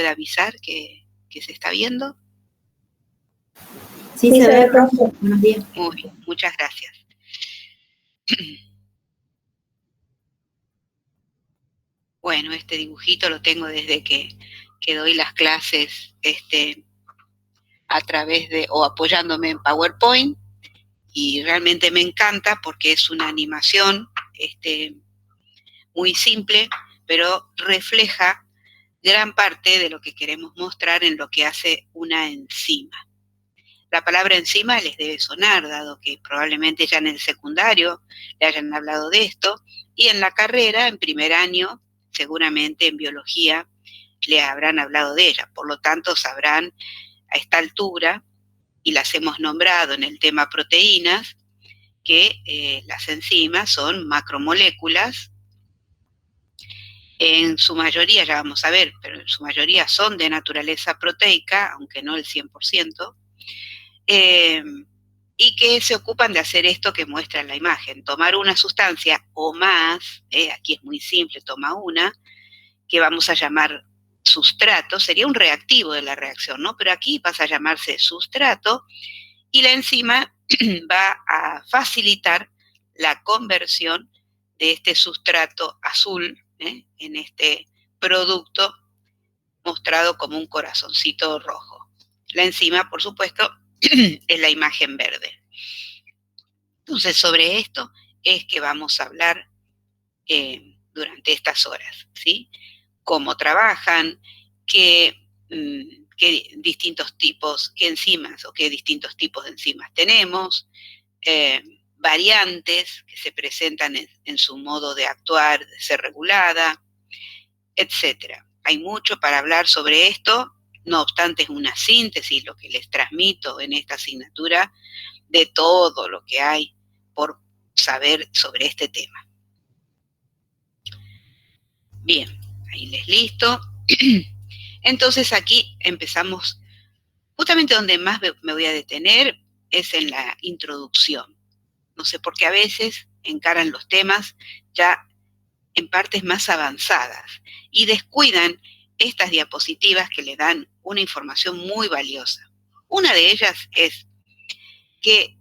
puede avisar que se está viendo? Sí, se ve, profe. Buenos días. Muy bien, muchas gracias. Bueno, este dibujito lo tengo desde que doy las clases a través de, o apoyándome en PowerPoint, y realmente me encanta porque es una animación muy simple, pero refleja gran parte de lo que queremos mostrar en lo que hace una enzima. La palabra enzima les debe sonar, dado que probablemente ya en el secundario le hayan hablado de esto, y en la carrera, en primer año, seguramente en biología le habrán hablado de ella. Por lo tanto, sabrán a esta altura, y las hemos nombrado en el tema proteínas, que las enzimas son macromoléculas. En su mayoría, ya vamos a ver, pero en su mayoría son de naturaleza proteica, aunque no el 100%, y que se ocupan de hacer esto que muestra en la imagen, tomar una sustancia o más, aquí es muy simple, toma una, que vamos a llamar sustrato, sería un reactivo de la reacción, ¿no? Pero aquí pasa a llamarse sustrato, y la enzima va a facilitar la conversión de este sustrato azul en este producto mostrado como un corazoncito rojo. La enzima, por supuesto, es la imagen verde. Entonces, sobre esto es que vamos a hablar durante estas horas, ¿sí? Cómo trabajan, qué distintos tipos, qué enzimas o qué distintos tipos de enzimas tenemos, variantes que se presentan en su modo de actuar, de ser regulada, etc. Hay mucho para hablar sobre esto, no obstante es una síntesis lo que les transmito en esta asignatura de todo lo que hay por saber sobre este tema. Bien, ahí les listo. Entonces aquí empezamos, justamente donde más me voy a detener es en la introducción. No sé por qué a veces encaran los temas ya en partes más avanzadas y descuidan estas diapositivas que le dan una información muy valiosa. Una de ellas es que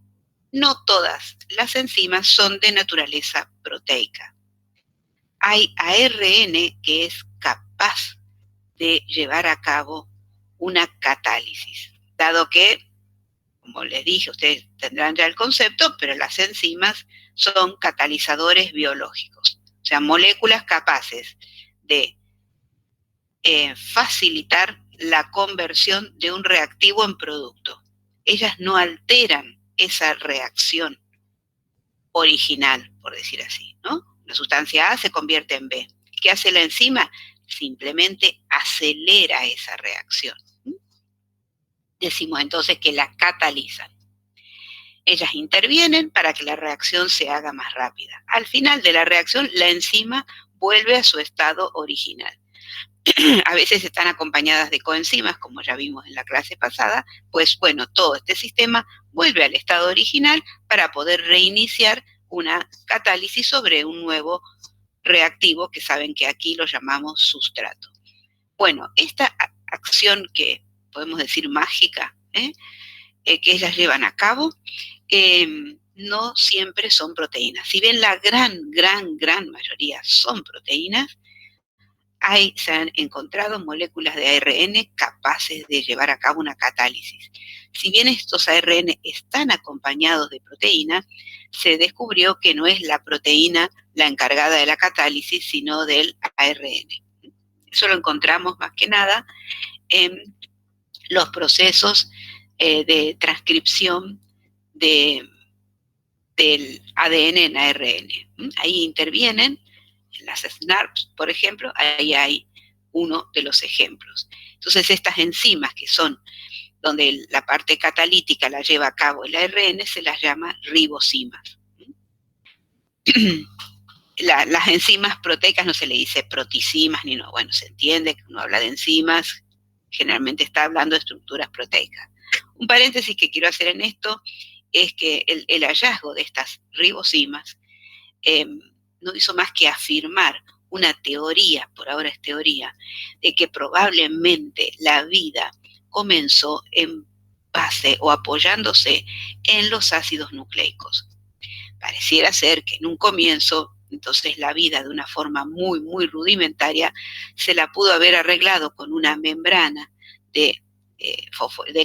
no todas las enzimas son de naturaleza proteica. Hay ARN que es capaz de llevar a cabo una catálisis, dado que, como les dije, ustedes tendrán ya el concepto, pero las enzimas son catalizadores biológicos, o sea, moléculas capaces de facilitar la conversión de un reactivo en producto. Ellas no alteran esa reacción original, por decir así, ¿no? La sustancia A se convierte en B. ¿Qué hace la enzima? Simplemente acelera esa reacción. Decimos entonces que la catalizan. Ellas intervienen para que la reacción se haga más rápida. Al final de la reacción, la enzima vuelve a su estado original. A veces están acompañadas de coenzimas, como ya vimos en la clase pasada, pues bueno, todo este sistema vuelve al estado original para poder reiniciar una catálisis sobre un nuevo reactivo que saben que aquí lo llamamos sustrato. Bueno, esta acción que podemos decir mágica, que ellas llevan a cabo, no siempre son proteínas. Si bien la gran mayoría son proteínas, se han encontrado moléculas de ARN capaces de llevar a cabo una catálisis. Si bien estos ARN están acompañados de proteína, se descubrió que no es la proteína la encargada de la catálisis, sino del ARN. Eso lo encontramos más que nada en los procesos de transcripción del ADN en ARN. Ahí intervienen en las SNRPs, por ejemplo, ahí hay uno de los ejemplos. Entonces, estas enzimas que son donde la parte catalítica la lleva a cabo el ARN, se las llama ribosimas. Las enzimas proteicas no se le dice proticimas, ni no, bueno, se entiende que uno habla de enzimas, generalmente está hablando de estructuras proteicas. Un paréntesis que quiero hacer en esto es que el hallazgo de estas ribosimas no hizo más que afirmar una teoría, por ahora es teoría, de que probablemente la vida comenzó en base o apoyándose en los ácidos nucleicos. Pareciera ser que en un comienzo, entonces la vida de una forma muy, muy rudimentaria, se la pudo haber arreglado con una membrana de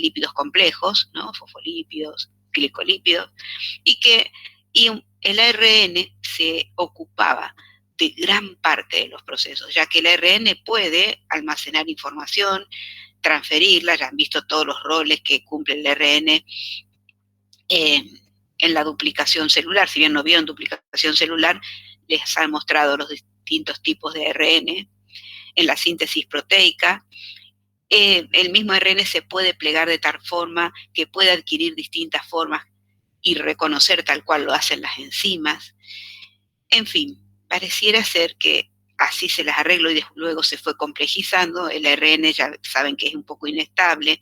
lípidos complejos, ¿no? Fosfolípidos, glicolípidos, y el ARN se ocupaba de gran parte de los procesos, ya que el ARN puede almacenar información, transferirla, ya han visto todos los roles que cumple el ARN en la duplicación celular. Si bien no vieron duplicación celular, les han mostrado los distintos tipos de ARN, en la síntesis proteica. El mismo ARN se puede plegar de tal forma que puede adquirir distintas formas y reconocer tal cual lo hacen las enzimas. En fin, pareciera ser que así se las arregló y luego se fue complejizando. El ARN ya saben que es un poco inestable,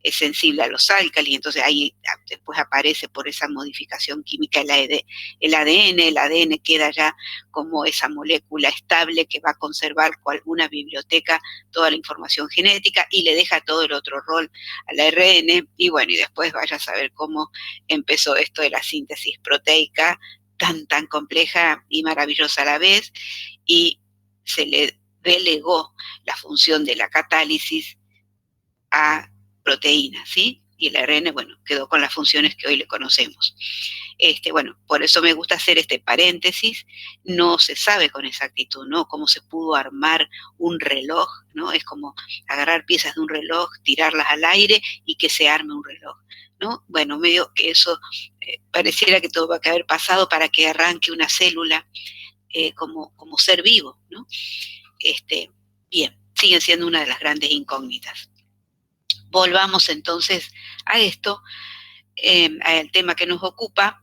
es sensible a los álcalis, entonces ahí después aparece por esa modificación química el ADN. El ADN queda ya como esa molécula estable que va a conservar una biblioteca, toda la información genética, y le deja todo el otro rol al ARN. Y bueno, y después vaya a saber cómo empezó esto de la síntesis proteica, tan compleja y maravillosa a la vez, y se le delegó la función de la catálisis a proteínas, ¿sí? Y el ARN, bueno, quedó con las funciones que hoy le conocemos. Bueno, por eso me gusta hacer este paréntesis. No se sabe con exactitud, ¿no? Cómo se pudo armar un reloj, ¿no? Es como agarrar piezas de un reloj, tirarlas al aire y que se arme un reloj, ¿no? Bueno, medio que eso pareciera que todo va a haber pasado para que arranque una célula como ser vivo, ¿no? Bien, siguen siendo una de las grandes incógnitas. Volvamos entonces a esto, al tema que nos ocupa.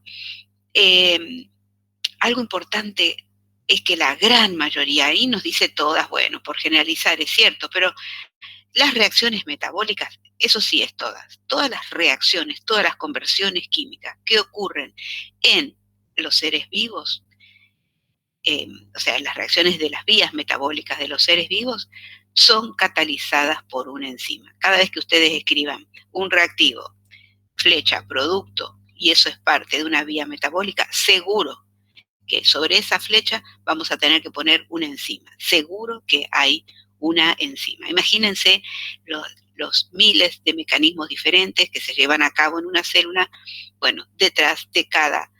Algo importante es que la gran mayoría, ahí nos dice todas, bueno, por generalizar es cierto, pero las reacciones metabólicas, eso sí es todas las reacciones, todas las conversiones químicas que ocurren en los seres vivos, o sea, las reacciones de las vías metabólicas de los seres vivos son catalizadas por una enzima. Cada vez que ustedes escriban un reactivo, flecha, producto, y eso es parte de una vía metabólica, seguro que sobre esa flecha vamos a tener que poner una enzima. Seguro que hay una enzima. Imagínense los miles de mecanismos diferentes que se llevan a cabo en una célula. Bueno, detrás de cada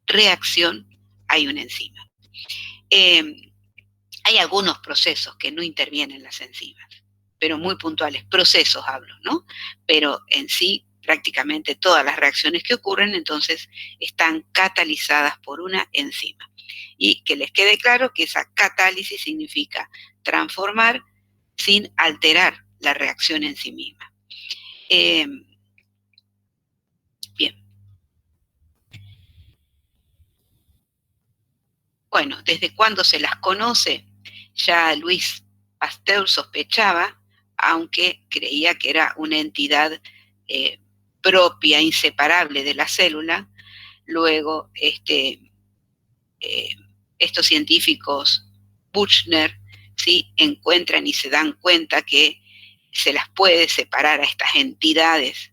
reacción hay una enzima. Hay algunos procesos que no intervienen las enzimas, pero muy puntuales, procesos hablo, ¿no? Pero en sí, prácticamente todas las reacciones que ocurren, entonces, están catalizadas por una enzima. Y que les quede claro que esa catálisis significa transformar sin alterar la reacción en sí misma. Bien. Bueno, ¿desde cuándo se las conoce? Ya Louis Pasteur sospechaba, aunque creía que era una entidad propia, inseparable de la célula. Luego, estos científicos, Buchner, ¿sí?, encuentran y se dan cuenta que se las puede separar a estas entidades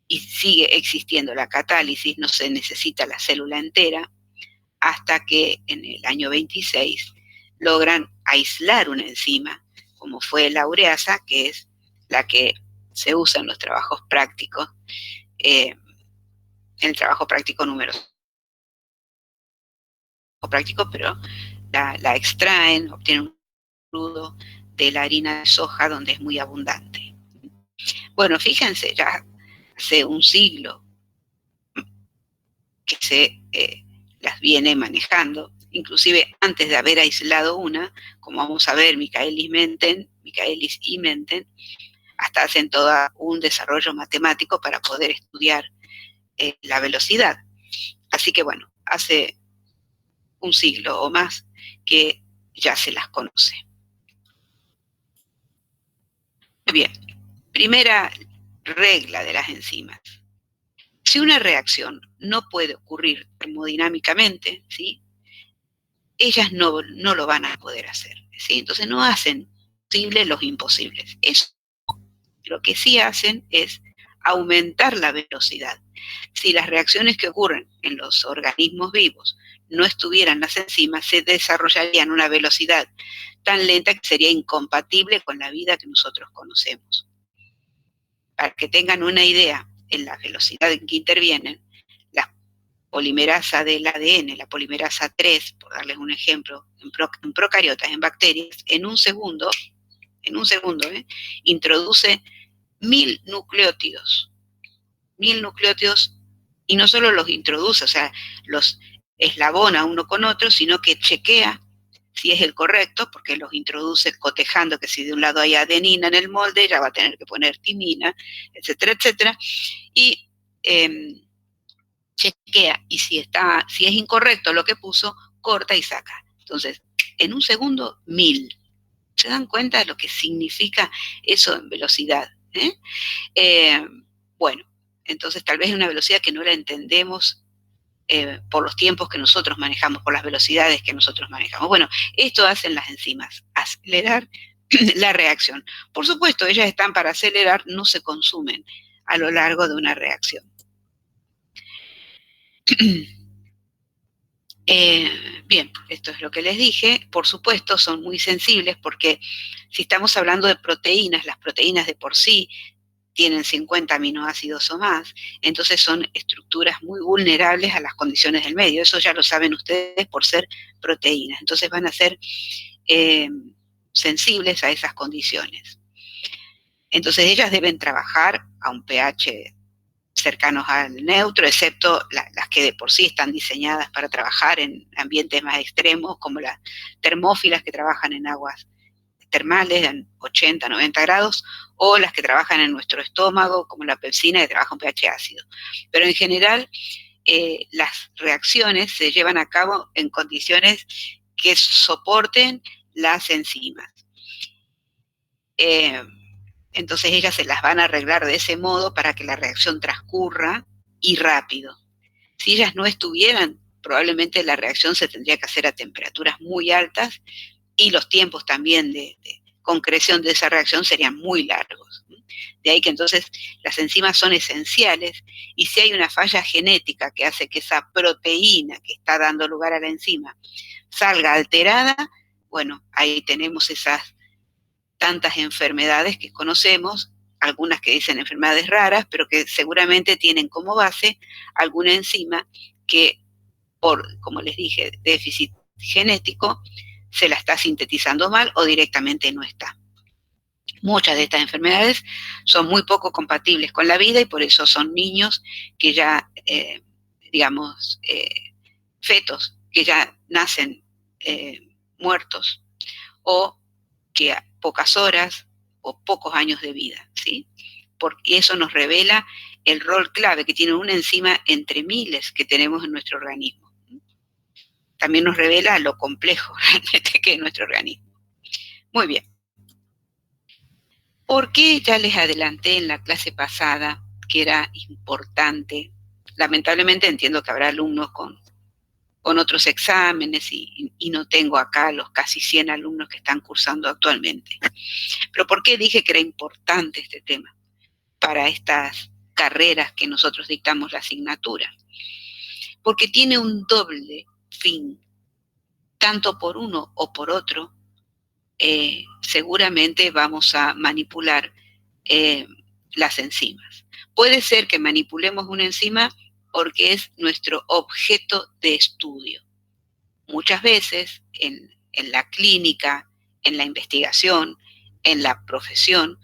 y sigue existiendo la catálisis, no se necesita la célula entera, hasta que en el año 26 logran aislar una enzima, como fue la ureasa, que es la que se usa en los trabajos prácticos, en el trabajo práctico número práctico, pero la extraen, obtienen un crudo de la harina de soja, donde es muy abundante. Bueno, fíjense, ya hace un siglo que se las viene manejando, inclusive antes de haber aislado una, como vamos a ver, Michaelis y Menten, hasta hacen todo un desarrollo matemático para poder estudiar la velocidad. Así que bueno, hace un siglo o más que ya se las conoce. Muy bien, primera regla de las enzimas. Si una reacción no puede ocurrir termodinámicamente, ¿sí?, ellas no lo van a poder hacer, ¿sí? Entonces no hacen posible los imposibles. Eso lo que sí hacen es aumentar la velocidad. Si las reacciones que ocurren en los organismos vivos no estuvieran las enzimas, se desarrollarían a una velocidad tan lenta que sería incompatible con la vida que nosotros conocemos. Para que tengan una idea, en la velocidad en que intervienen, la polimerasa del ADN, la polimerasa 3, por darles un ejemplo, en procariotas, en bacterias, en un segundo, introduce 1000 nucleótidos. 1000 nucleótidos, y no solo los introduce, o sea, los eslabona uno con otro, sino que chequea si es el correcto, porque los introduce cotejando que si de un lado hay adenina en el molde, ya va a tener que poner timina, etcétera, etcétera, y chequea, y si es incorrecto lo que puso, corta y saca. Entonces, en un segundo, 1000. ¿Se dan cuenta de lo que significa eso en velocidad? Bueno, entonces tal vez es una velocidad que no la entendemos por los tiempos que nosotros manejamos, por las velocidades que nosotros manejamos. Bueno, esto hacen las enzimas, acelerar la reacción. Por supuesto, ellas están para acelerar, no se consumen a lo largo de una reacción. Bien, esto es lo que les dije. Por supuesto, son muy sensibles porque si estamos hablando de proteínas, las proteínas de por sí tienen 50 aminoácidos o más, entonces son estructuras muy vulnerables a las condiciones del medio. Eso ya lo saben ustedes por ser proteínas. Entonces van a ser sensibles a esas condiciones. Entonces ellas deben trabajar a un pH cercanos al neutro, excepto las que de por sí están diseñadas para trabajar en ambientes más extremos, como las termófilas que trabajan en aguas termales en 80, 90 grados, o las que trabajan en nuestro estómago, como la pepsina, que trabaja un pH ácido. Pero en general, las reacciones se llevan a cabo en condiciones que soporten las enzimas. Entonces ellas se las van a arreglar de ese modo para que la reacción transcurra y rápido. Si ellas no estuvieran, probablemente la reacción se tendría que hacer a temperaturas muy altas y los tiempos también de concreción de esa reacción serían muy largos. De ahí que entonces las enzimas son esenciales, y si hay una falla genética que hace que esa proteína que está dando lugar a la enzima salga alterada, bueno, ahí tenemos esas tantas enfermedades que conocemos, algunas que dicen enfermedades raras, pero que seguramente tienen como base alguna enzima que, por, como les dije, déficit genético, se la está sintetizando mal o directamente no está. Muchas de estas enfermedades son muy poco compatibles con la vida y por eso son niños que ya, fetos que ya nacen muertos, o que a pocas horas o pocos años de vida, ¿sí? Porque eso nos revela el rol clave que tiene una enzima entre miles que tenemos en nuestro organismo. También nos revela lo complejo realmente que es nuestro organismo. Muy bien. ¿Por qué ya les adelanté en la clase pasada que era importante? Lamentablemente entiendo que habrá alumnos con otros exámenes y no tengo acá los casi 100 alumnos que están cursando actualmente. Pero ¿por qué dije que era importante este tema para estas carreras que nosotros dictamos la asignatura? Porque tiene un doble fin, tanto por uno o por otro. Seguramente vamos a manipular las enzimas. Puede ser que manipulemos una enzima porque es nuestro objeto de estudio. Muchas veces en la clínica, en la investigación, en la profesión,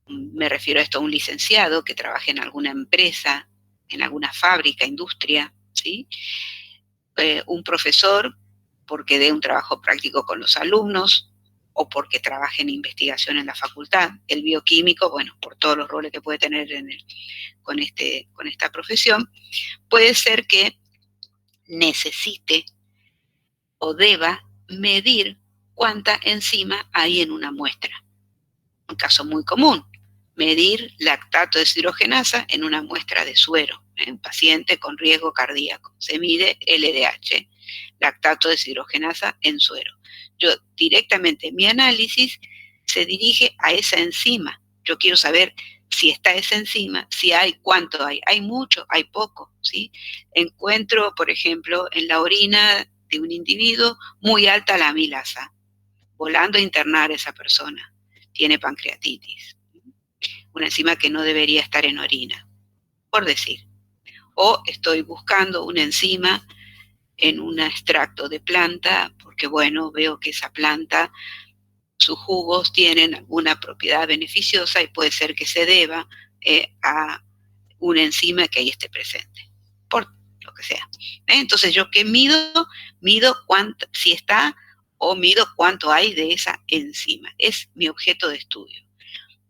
me refiero a esto a un licenciado que trabaje en alguna empresa, en alguna fábrica, industria, ¿sí? Un profesor porque dé un trabajo práctico con los alumnos o porque trabaje en investigación en la facultad. El bioquímico, bueno, por todos los roles que puede tener con esta profesión, puede ser que necesite o deba medir cuánta enzima hay en una muestra. Un caso muy común, medir lactato deshidrogenasa en una muestra de suero, un paciente con riesgo cardíaco. Se mide LDH. lactato deshidrogenasa en suero. Yo directamente, mi análisis se dirige a esa enzima. Yo quiero saber si está esa enzima, si hay, cuánto hay mucho, hay poco, ¿sí? Encuentro, por ejemplo, en la orina de un individuo muy alta la amilasa, volando a internar a esa persona, tiene pancreatitis, una enzima que no debería estar en orina, por decir. O estoy buscando una enzima en un extracto de planta, porque bueno, veo que esa planta, sus jugos tienen alguna propiedad beneficiosa y puede ser que se deba a una enzima que ahí esté presente, por lo que sea. Entonces, ¿yo qué mido? Mido cuánto, si está, o mido cuánto hay de esa enzima. Es mi objeto de estudio.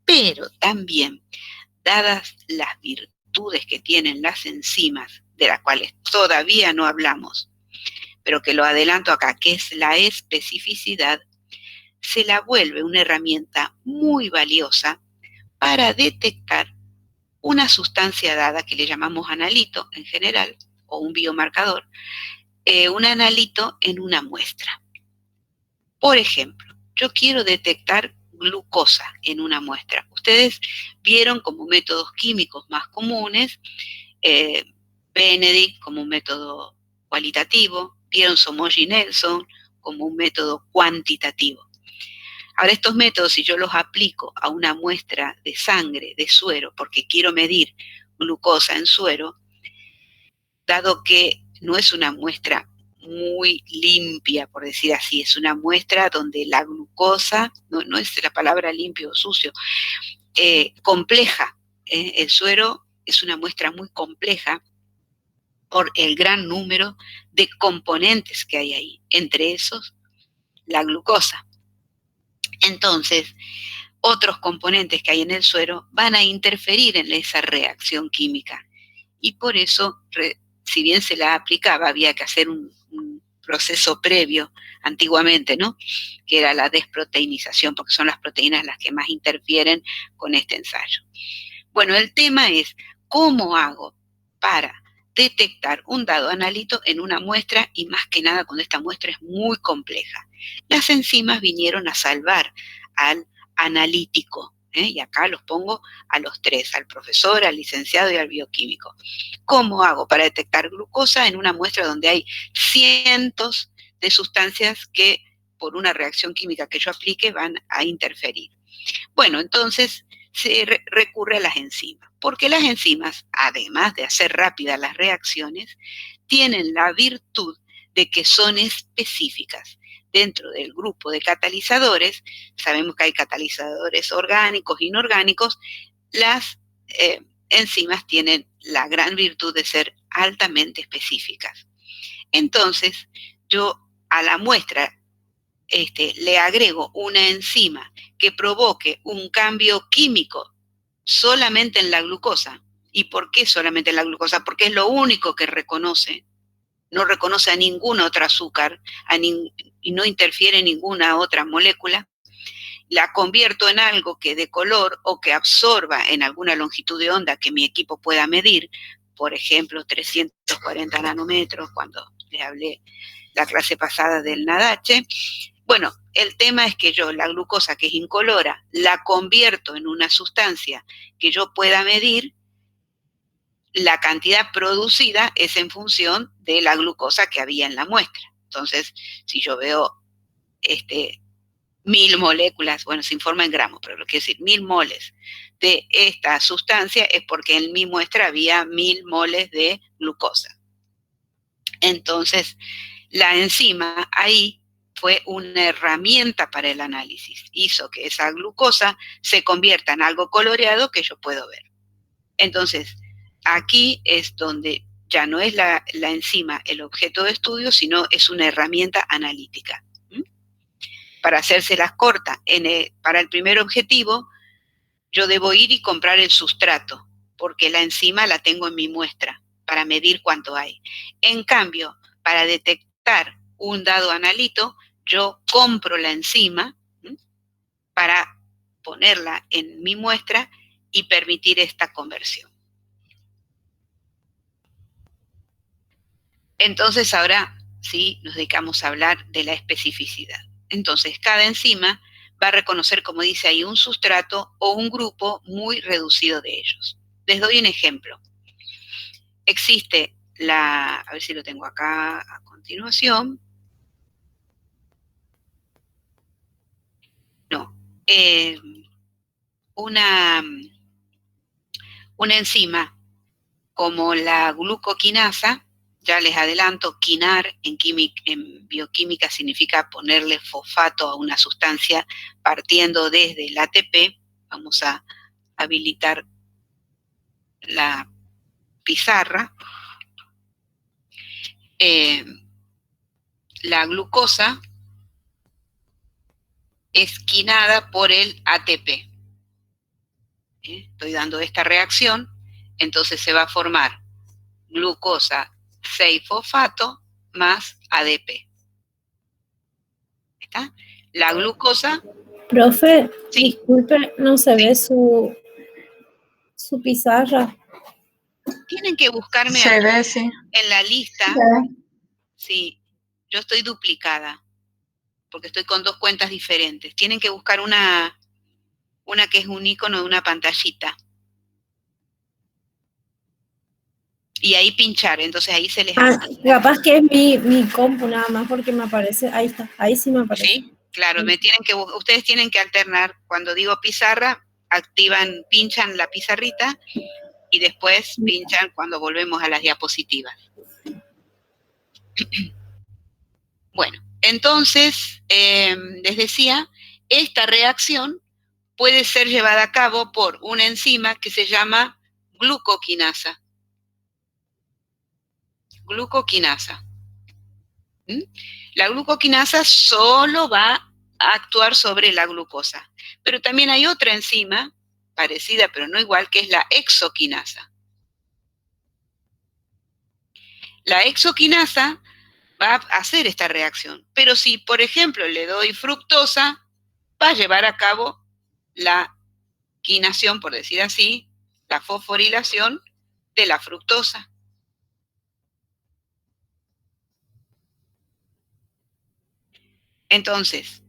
Pero también, dadas las virtudes que tienen las enzimas, de las cuales todavía no hablamos, pero que lo adelanto acá, que es la especificidad, se la vuelve una herramienta muy valiosa para detectar una sustancia dada que le llamamos analito en general, o un biomarcador, un analito en una muestra. Por ejemplo, yo quiero detectar glucosa en una muestra. Ustedes vieron como métodos químicos más comunes, Benedict como un método cualitativo, vieron Somogyi y Nelson como un método cuantitativo. Ahora, estos métodos, si yo los aplico a una muestra de sangre, de suero, porque quiero medir glucosa en suero, dado que no es una muestra muy limpia, por decir así, es una muestra donde la glucosa, no es la palabra limpio o sucio, compleja. El suero es una muestra muy compleja por el gran número de componentes que hay ahí, entre esos la glucosa. Entonces, otros componentes que hay en el suero van a interferir en esa reacción química. Y por eso, si bien se la aplicaba, había que hacer un proceso previo, antiguamente, ¿no? Que era la desproteinización, porque son las proteínas las que más interfieren con este ensayo. Bueno, el tema es, ¿cómo hago para detectar un dado analito en una muestra, y más que nada cuando esta muestra es muy compleja? Las enzimas vinieron a salvar al analítico, y acá los pongo a los tres, al profesor, al licenciado y al bioquímico. ¿Cómo hago para detectar glucosa en una muestra donde hay cientos de sustancias que por una reacción química que yo aplique van a interferir? Bueno, entonces se recurre a las enzimas, porque las enzimas, además de hacer rápidas las reacciones, tienen la virtud de que son específicas. Dentro del grupo de catalizadores, sabemos que hay catalizadores orgánicos, inorgánicos, las enzimas tienen la gran virtud de ser altamente específicas. Entonces, yo a la muestra le agrego una enzima que provoque un cambio químico solamente en la glucosa. ¿Y por qué solamente en la glucosa? Porque es lo único que reconoce. No reconoce a ningún otro azúcar y no interfiere en ninguna otra molécula. La convierto en algo que dé color o que absorba en alguna longitud de onda que mi equipo pueda medir, por ejemplo, 340 nanómetros, cuando le hablé la clase pasada del NADH. Bueno, el tema es que yo la glucosa, que es incolora, la convierto en una sustancia que yo pueda medir. La cantidad producida es en función de la glucosa que había en la muestra. Entonces, si yo veo 1000 moléculas, bueno, se informa en gramos, pero lo quiero decir, 1000 moles de esta sustancia es porque en mi muestra había 1000 moles de glucosa. Entonces, la enzima ahí fue una herramienta para el análisis. Hizo que esa glucosa se convierta en algo coloreado que yo puedo ver. Entonces, aquí es donde ya no es la enzima el objeto de estudio, sino es una herramienta analítica. Para hacérselas cortas, para el primer objetivo, yo debo ir y comprar el sustrato, porque la enzima la tengo en mi muestra, para medir cuánto hay. En cambio, para detectar un dado analito, yo compro la enzima para ponerla en mi muestra y permitir esta conversión. Entonces ahora ¿sí? Nos dedicamos a hablar de la especificidad. Entonces, cada enzima va a reconocer, como dice ahí, un sustrato o un grupo muy reducido de ellos. Les doy un ejemplo. Existe a ver si lo tengo acá a continuación. No, una enzima como la glucoquinasa, ya les adelanto, quinar en bioquímica significa ponerle fosfato a una sustancia partiendo desde el ATP. Vamos a habilitar la pizarra. La glucosa es quinada por el ATP. Estoy dando esta reacción, entonces se va a formar glucosa 6-fosfato más ADP. ¿Está? La glucosa... Profe, sí. Disculpe, no se ve su pizarra. Tienen que buscarme se ve, sí. En la lista. Sí, yo estoy duplicada, porque estoy con 2 cuentas diferentes. Tienen que buscar una que es un icono de una pantallita. Y ahí pinchar, entonces ahí se les hace. Capaz que es mi compu nada más, porque me aparece, ahí está, ahí sí me aparece. Sí, claro, ustedes tienen que alternar. Cuando digo pizarra, pinchan la pizarrita y después pinchan cuando volvemos a las diapositivas. Bueno, entonces, les decía, esta reacción puede ser llevada a cabo por una enzima que se llama glucoquinasa. Glucoquinasa. La glucoquinasa solo va a actuar sobre la glucosa. Pero también hay otra enzima, parecida pero no igual, que es la hexoquinasa. La hexoquinasa va a hacer esta reacción. Pero si, por ejemplo, le doy fructosa, va a llevar a cabo la quinación, por decir así, la fosforilación de la fructosa. Entonces,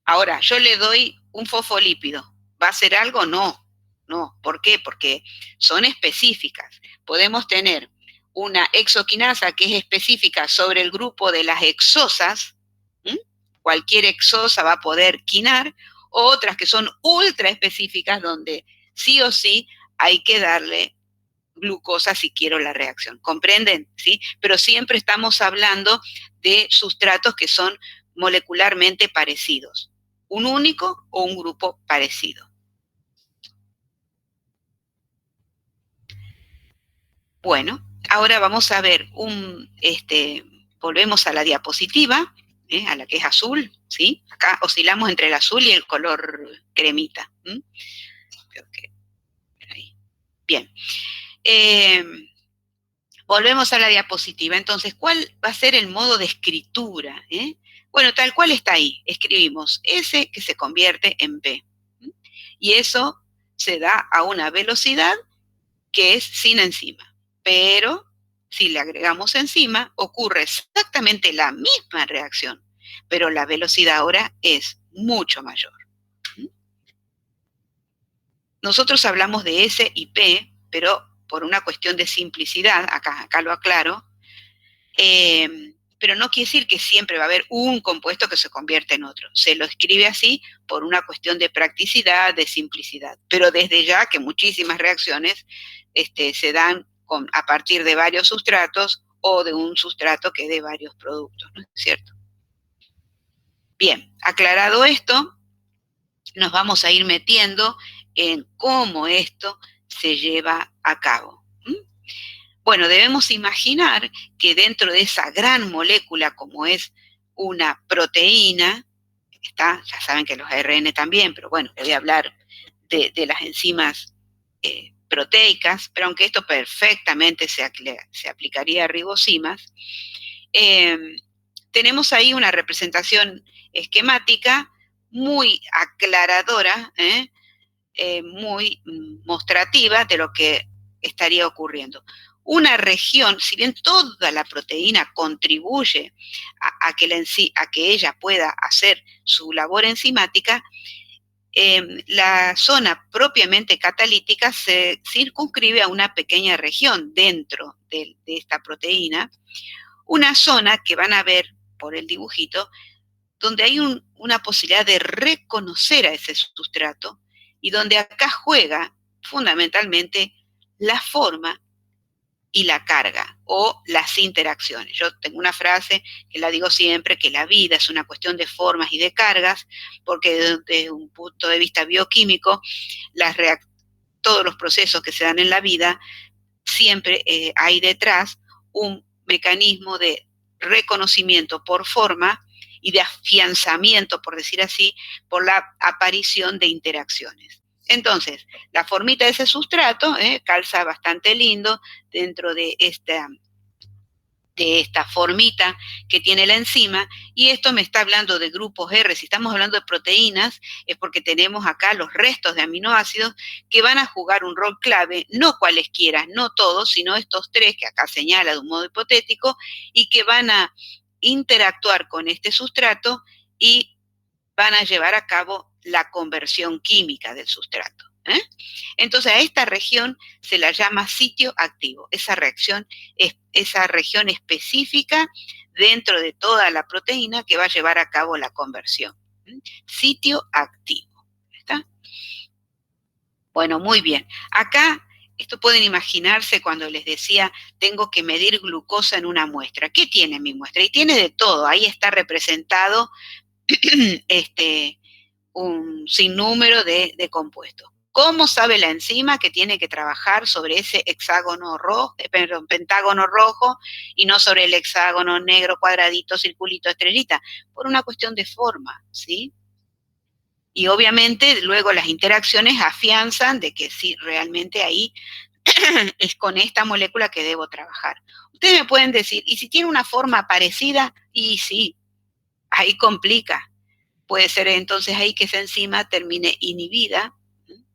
ahora yo le doy un fosfolípido. ¿Va a hacer algo? No. No. ¿Por qué? Porque son específicas. Podemos tener una hexoquinasa que es específica sobre el grupo de las hexosas. Cualquier hexosa va a poder quinar. Otras que son ultra específicas donde sí o sí hay que darle glucosa si quiero la reacción. ¿Comprenden? ¿Sí? Pero siempre estamos hablando de sustratos que son molecularmente parecidos. Un único o un grupo parecido. Bueno, ahora vamos a ver volvemos a la diapositiva, a la que es azul, ¿sí? Acá oscilamos entre el azul y el color cremita. Ahí. Bien. Volvemos a la diapositiva. Entonces, ¿cuál va a ser el modo de escritura? Bueno, tal cual está ahí. Escribimos S que se convierte en P. Y eso se da a una velocidad que es sin enzima. Pero si le agregamos enzima, ocurre exactamente la misma reacción, pero la velocidad ahora es mucho mayor. Nosotros hablamos de S y P, pero por una cuestión de simplicidad, acá lo aclaro, pero no quiere decir que siempre va a haber un compuesto que se convierte en otro. Se lo escribe así por una cuestión de practicidad, de simplicidad. Pero desde ya que muchísimas reacciones se dan a partir de varios sustratos o de un sustrato que dé varios productos, ¿no es cierto? Bien, aclarado esto, nos vamos a ir metiendo en cómo esto se lleva a cabo. Bueno, debemos imaginar que dentro de esa gran molécula como es una proteína, ya saben que los ARN también, pero bueno, les voy a hablar de las enzimas proteicas, pero aunque esto perfectamente se aplicaría a ribosimas, tenemos ahí una representación esquemática muy aclaradora, muy mostrativa de lo que estaría ocurriendo. una región, si bien toda la proteína contribuye a que ella pueda hacer su labor enzimática, la zona propiamente catalítica se circunscribe a una pequeña región dentro de esta proteína, una zona que van a ver por el dibujito, donde hay una posibilidad de reconocer a ese sustrato y donde acá juega fundamentalmente la forma y la carga o las interacciones. Yo tengo una frase que la digo siempre, que la vida es una cuestión de formas y de cargas, porque desde un punto de vista bioquímico, todos los procesos que se dan en la vida, siempre hay detrás un mecanismo de reconocimiento por forma y de afianzamiento, por decir así, por la aparición de interacciones. Entonces, la formita de ese sustrato calza bastante lindo dentro de esta formita que tiene la enzima, y esto me está hablando de grupos R. Si estamos hablando de proteínas, es porque tenemos acá los restos de aminoácidos que van a jugar un rol clave, no cualesquiera, no todos, sino estos tres que acá señala de un modo hipotético, y que van a interactuar con este sustrato y van a llevar a cabo la conversión química del sustrato. Entonces a esta región se la llama sitio activo, esa región específica dentro de toda la proteína que va a llevar a cabo la conversión. Sitio activo. ¿Está? Bueno, muy bien. Acá, esto pueden imaginarse cuando les decía, tengo que medir glucosa en una muestra. ¿Qué tiene mi muestra? Y tiene de todo. Ahí está representado un sinnúmero de compuestos. ¿Cómo sabe la enzima que tiene que trabajar sobre ese pentágono rojo y no sobre el hexágono negro, cuadradito, circulito, estrellita? Por una cuestión de forma, ¿sí? Y obviamente luego las interacciones afianzan de que sí, realmente ahí es con esta molécula que debo trabajar. Ustedes me pueden decir, ¿y si tiene una forma parecida? Y sí, ahí complica. Puede ser entonces ahí que esa enzima termine inhibida,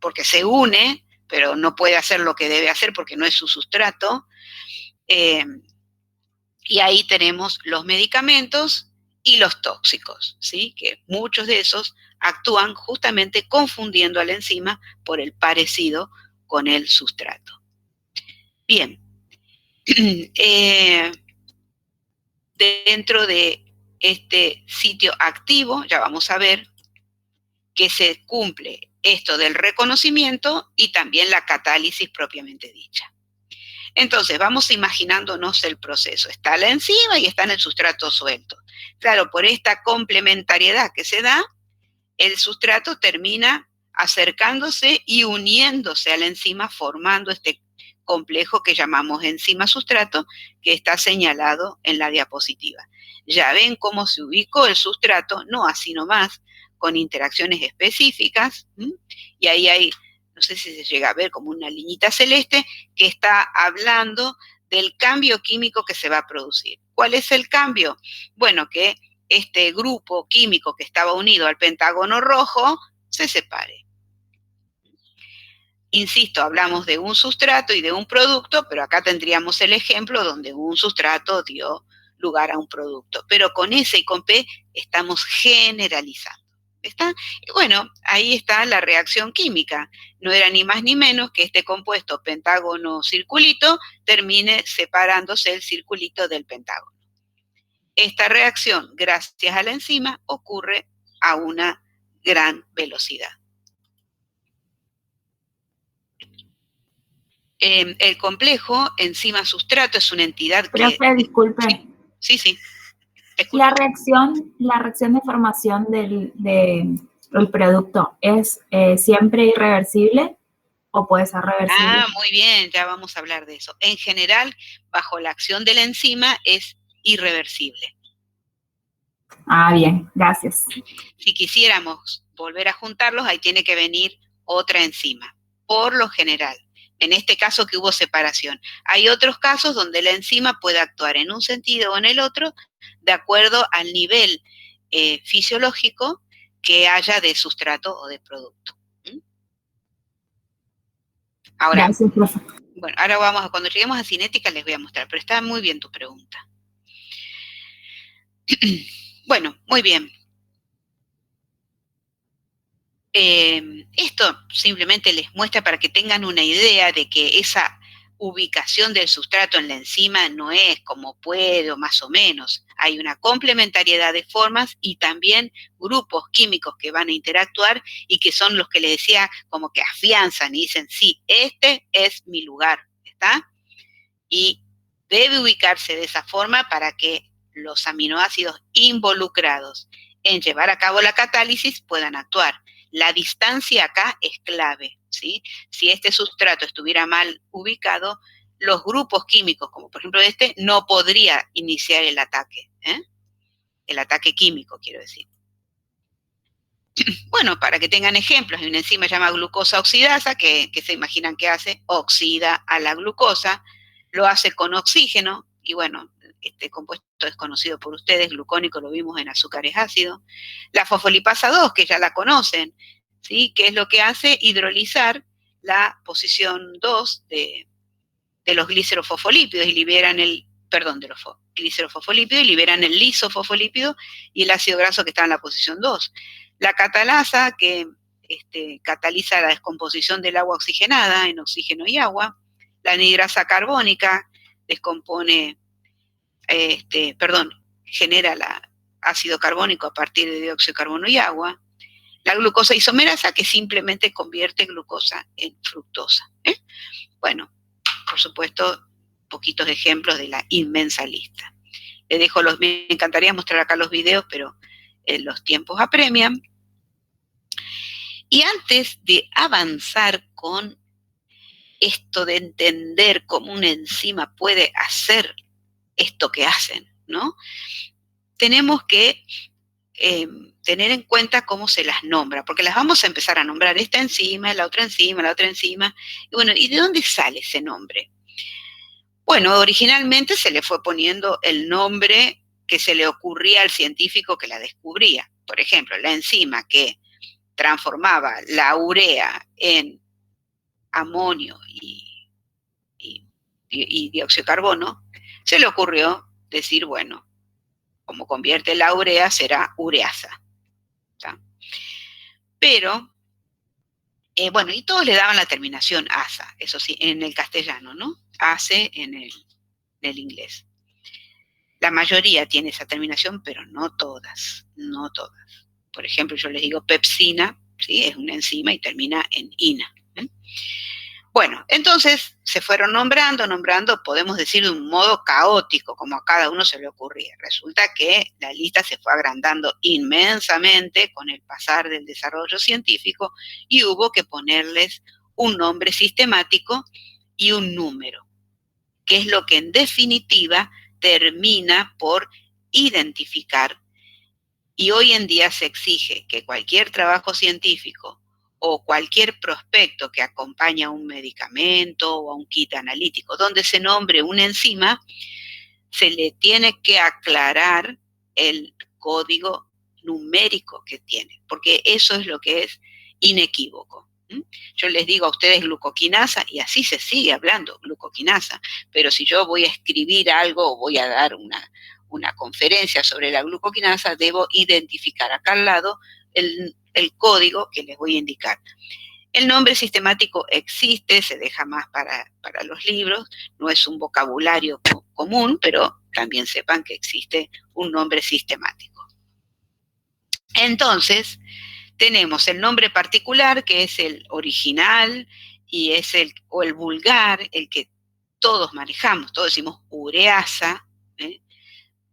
porque se une, pero no puede hacer lo que debe hacer porque no es su sustrato. Y ahí tenemos los medicamentos y los tóxicos, ¿sí? Que muchos de esos actúan justamente confundiendo a la enzima por el parecido con el sustrato. Bien. Dentro de este sitio activo, ya vamos a ver que se cumple esto del reconocimiento y también la catálisis propiamente dicha. Entonces, vamos imaginándonos el proceso. Está la enzima y está en el sustrato suelto. Claro, por esta complementariedad que se da, el sustrato termina acercándose y uniéndose a la enzima, formando este complejo que llamamos enzima-sustrato, que está señalado en la diapositiva. Ya ven cómo se ubicó el sustrato, no así nomás, con interacciones específicas, y ahí hay, no sé si se llega a ver como una liñita celeste, que está hablando del cambio químico que se va a producir. ¿Cuál es el cambio? Bueno, que este grupo químico que estaba unido al pentágono rojo se separe. Insisto, hablamos de un sustrato y de un producto, pero acá tendríamos el ejemplo donde un sustrato dio lugar a un producto. Pero con S y con P estamos generalizando. ¿Está? Y bueno, ahí está la reacción química. No era ni más ni menos que este compuesto pentágono-circulito termine separándose el circulito del pentágono. Esta reacción, gracias a la enzima, ocurre a una gran velocidad. El complejo enzima-sustrato es una entidad que... Profe, disculpe. Sí. La reacción de formación del producto es siempre irreversible o puede ser reversible. Ah, muy bien, ya vamos a hablar de eso. En general, bajo la acción de la enzima es irreversible. Ah, bien, gracias. Si quisiéramos volver a juntarlos, ahí tiene que venir otra enzima, por lo general. En este caso que hubo separación. Hay otros casos donde la enzima puede actuar en un sentido o en el otro, de acuerdo al nivel fisiológico que haya de sustrato o de producto. Ahora, gracias, profe. Bueno, ahora cuando lleguemos a cinética les voy a mostrar, pero está muy bien tu pregunta. Bueno, muy bien. Esto simplemente les muestra para que tengan una idea de que esa ubicación del sustrato en la enzima no es como puede o más o menos. Hay una complementariedad de formas y también grupos químicos que van a interactuar y que son los que les decía como que afianzan y dicen, sí, este es mi lugar, ¿está? Y debe ubicarse de esa forma para que los aminoácidos involucrados en llevar a cabo la catálisis puedan actuar. La distancia acá es clave, ¿sí? Si este sustrato estuviera mal ubicado, los grupos químicos, como por ejemplo este, no podría iniciar el ataque, el ataque químico, quiero decir. Bueno, para que tengan ejemplos, hay una enzima llamada glucosa oxidasa que se imaginan que hace, oxida a la glucosa, lo hace con oxígeno, y bueno, este compuesto es conocido por ustedes, glucónico, lo vimos en azúcares ácidos. La fosfolipasa 2, que ya la conocen, ¿sí? Que es lo que hace hidrolizar la posición 2 de los glicerofosfolípidos y liberan de los glicerofosfolípidos y liberan el lisofosfolípido y el ácido graso que está en la posición 2. La catalasa, que cataliza la descomposición del agua oxigenada en oxígeno y agua. La anhidrasa carbónica descompone, genera el ácido carbónico a partir de dióxido de carbono y agua. La glucosa isomerasa, que simplemente convierte glucosa en fructosa. Bueno, por supuesto, poquitos ejemplos de la inmensa lista. Me encantaría mostrar acá los videos, pero los tiempos apremian. Y antes de avanzar con esto de entender cómo una enzima puede hacer esto que hacen, ¿no? Tenemos que tener en cuenta cómo se las nombra, porque las vamos a empezar a nombrar, esta enzima, la otra enzima, la otra enzima, y bueno, ¿y de dónde sale ese nombre? Bueno, originalmente se le fue poniendo el nombre que se le ocurría al científico que la descubría. Por ejemplo, la enzima que transformaba la urea en amonio y dióxido de carbono, se le ocurrió decir, bueno, como convierte la urea, será ureasa. ¿Tá? Pero, bueno, y todos le daban la terminación asa, eso sí, en el castellano, ¿no? Ase en el inglés. La mayoría tiene esa terminación, pero no todas, no todas. Por ejemplo, yo les digo pepsina, ¿sí? Es una enzima y termina en ina. Bueno, entonces se fueron nombrando, podemos decir de un modo caótico, como a cada uno se le ocurría. Resulta que la lista se fue agrandando inmensamente con el pasar del desarrollo científico y hubo que ponerles un nombre sistemático y un número, que es lo que en definitiva termina por identificar. Y hoy en día se exige que cualquier trabajo científico o cualquier prospecto que acompaña a un medicamento o a un kit analítico donde se nombre una enzima, se le tiene que aclarar el código numérico que tiene, porque eso es lo que es inequívoco. Yo les digo a ustedes glucoquinasa y así se sigue hablando, glucoquinasa, pero si yo voy a escribir algo o voy a dar una conferencia sobre la glucoquinasa, debo identificar acá al lado el código que les voy a indicar. El nombre sistemático existe, se deja más para los libros, no es un vocabulario común, pero también sepan que existe un nombre sistemático. Entonces, tenemos el nombre particular, que es el original, y es el vulgar, el que todos manejamos, todos decimos ureasa,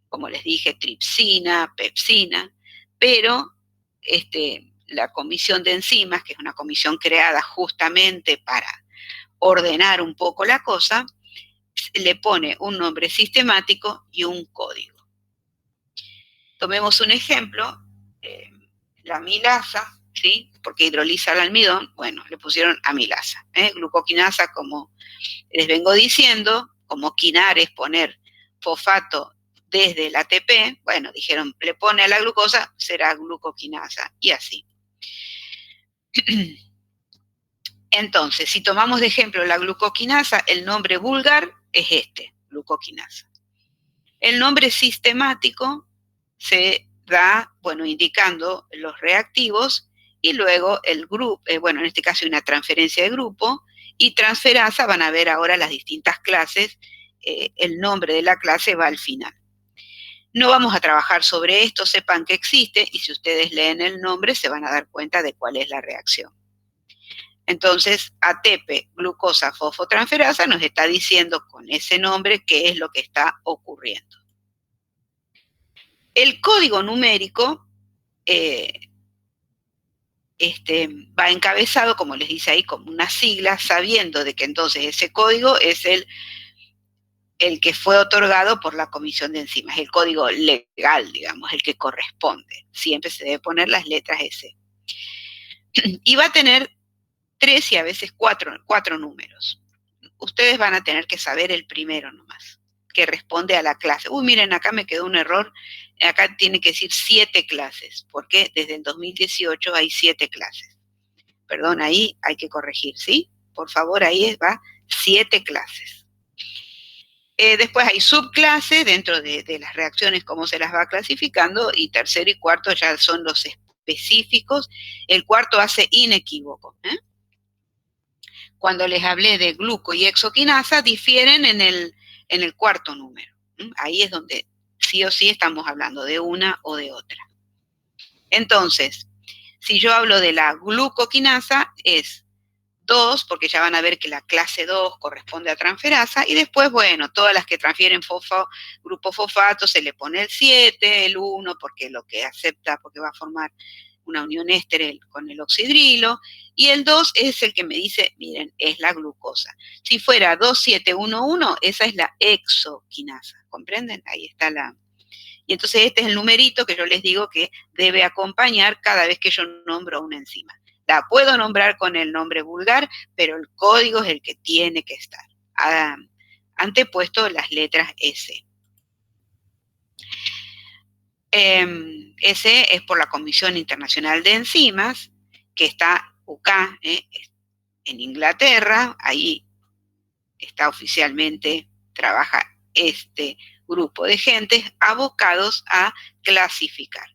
como les dije, tripsina, pepsina, pero la comisión de enzimas, que es una comisión creada justamente para ordenar un poco la cosa, le pone un nombre sistemático y un código. Tomemos un ejemplo, la amilasa, ¿sí? Porque hidroliza el almidón, bueno, le pusieron amilasa. Glucoquinasa, como les vengo diciendo, como quinar es poner fosfato desde el ATP, bueno, dijeron, le pone a la glucosa, será glucoquinasa, y así. Entonces, si tomamos de ejemplo la glucoquinasa, el nombre vulgar es este, glucoquinasa. El nombre sistemático se da, bueno, indicando los reactivos y luego el grupo, bueno, en este caso hay una transferencia de grupo, y transferasa, van a ver ahora las distintas clases, el nombre de la clase va al final. No vamos a trabajar sobre esto, sepan que existe, y si ustedes leen el nombre se van a dar cuenta de cuál es la reacción. Entonces, ATP, glucosa fosfotransferasa, nos está diciendo con ese nombre qué es lo que está ocurriendo. El código numérico va encabezado, como les dice ahí, como una sigla, sabiendo de que entonces ese código es el que fue otorgado por la Comisión de Enzimas, el código legal, digamos, el que corresponde. Siempre se debe poner las letras S. Y va a tener 3 y a veces 4 números. Ustedes van a tener que saber el primero nomás, que responde a la clase. Uy, miren, acá me quedó un error. Acá tiene que decir 7 clases, porque desde el 2018 hay 7 clases. Perdón, ahí hay que corregir, ¿sí? Por favor, ahí va 7 clases. Después hay subclases dentro de las reacciones, cómo se las va clasificando, y tercero y cuarto ya son los específicos. El cuarto hace inequívoco. Cuando les hablé de gluco y exoquinasa, difieren en el cuarto número. Ahí es donde sí o sí estamos hablando de una o de otra. Entonces, si yo hablo de la glucoquinasa, es 2, porque ya van a ver que la clase 2 corresponde a transferasa, y después, bueno, todas las que transfieren grupo fosfato se le pone el 7, el 1, porque lo que acepta, porque va a formar una unión éster con el oxidrilo, y el 2 es el que me dice, miren, es la glucosa. Si fuera 2711, esa es la exoquinasa, ¿comprenden? Ahí está la... Y entonces este es el numerito que yo les digo que debe acompañar cada vez que yo nombro una enzima. La puedo nombrar con el nombre vulgar, pero el código es el que tiene que estar. Antepuesto las letras S. S es por la Comisión Internacional de Enzimas, que está UK en Inglaterra. Ahí está oficialmente, trabaja este grupo de gentes abocados a clasificar.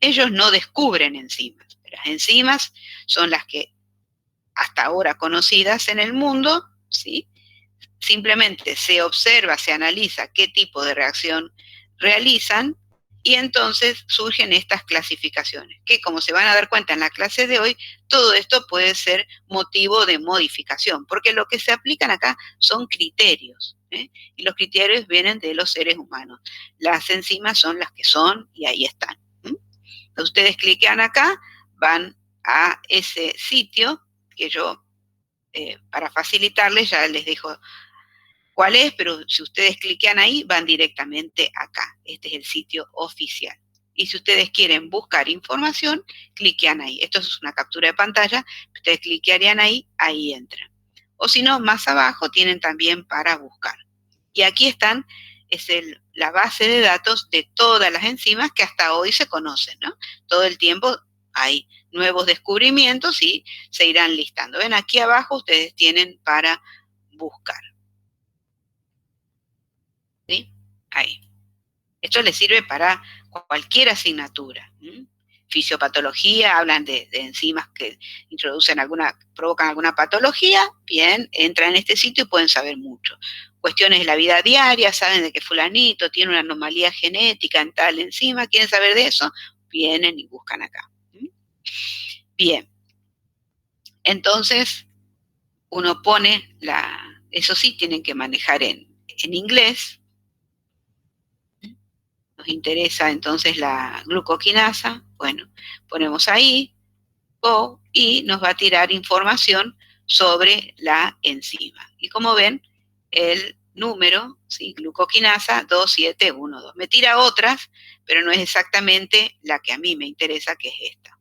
Ellos no descubren enzimas. Las enzimas son las que hasta ahora conocidas en el mundo, ¿sí? Simplemente se observa, se analiza qué tipo de reacción realizan y entonces surgen estas clasificaciones, que como se van a dar cuenta en la clase de hoy, todo esto puede ser motivo de modificación, porque lo que se aplican acá son criterios, y los criterios vienen de los seres humanos. Las enzimas son las que son y ahí están. Ustedes cliquean acá, van a ese sitio que yo, para facilitarles, ya les dejo cuál es, pero si ustedes cliquean ahí, van directamente acá. Este es el sitio oficial. Y si ustedes quieren buscar información, cliquean ahí. Esto es una captura de pantalla, ustedes cliquearían ahí, ahí entran. O si no, más abajo tienen también para buscar. Y aquí están, es la base de datos de todas las enzimas que hasta hoy se conocen, ¿no? Todo el tiempo hay nuevos descubrimientos y se irán listando. Ven, aquí abajo ustedes tienen para buscar. ¿Sí? Ahí. Esto les sirve para cualquier asignatura. Fisiopatología, hablan de enzimas que provocan alguna patología, bien, entran en este sitio y pueden saber mucho. Cuestiones de la vida diaria, saben de que fulanito tiene una anomalía genética en tal enzima, quieren saber de eso, vienen y buscan acá. Bien. Entonces, uno pone eso sí, tienen que manejar en inglés. Nos interesa entonces la glucoquinasa, bueno, ponemos ahí, y nos va a tirar información sobre la enzima. Y como ven, el número, ¿sí? Glucoquinasa 2712. Me tira otras, pero no es exactamente la que a mí me interesa, que es esta.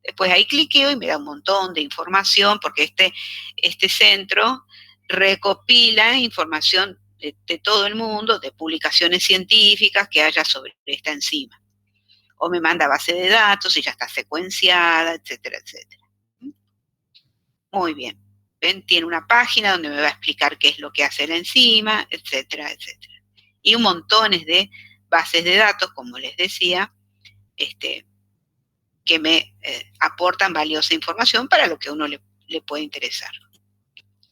Después ahí cliqueo y me da un montón de información, porque este centro recopila información de todo el mundo, de publicaciones científicas que haya sobre esta enzima. O me manda base de datos y ya está secuenciada, etcétera, etcétera. Muy bien. ¿Ven? Tiene una página donde me va a explicar qué es lo que hace la enzima, etcétera, etcétera. Y un montón de bases de datos, como les decía, que me aportan valiosa información para lo que a uno le puede interesar.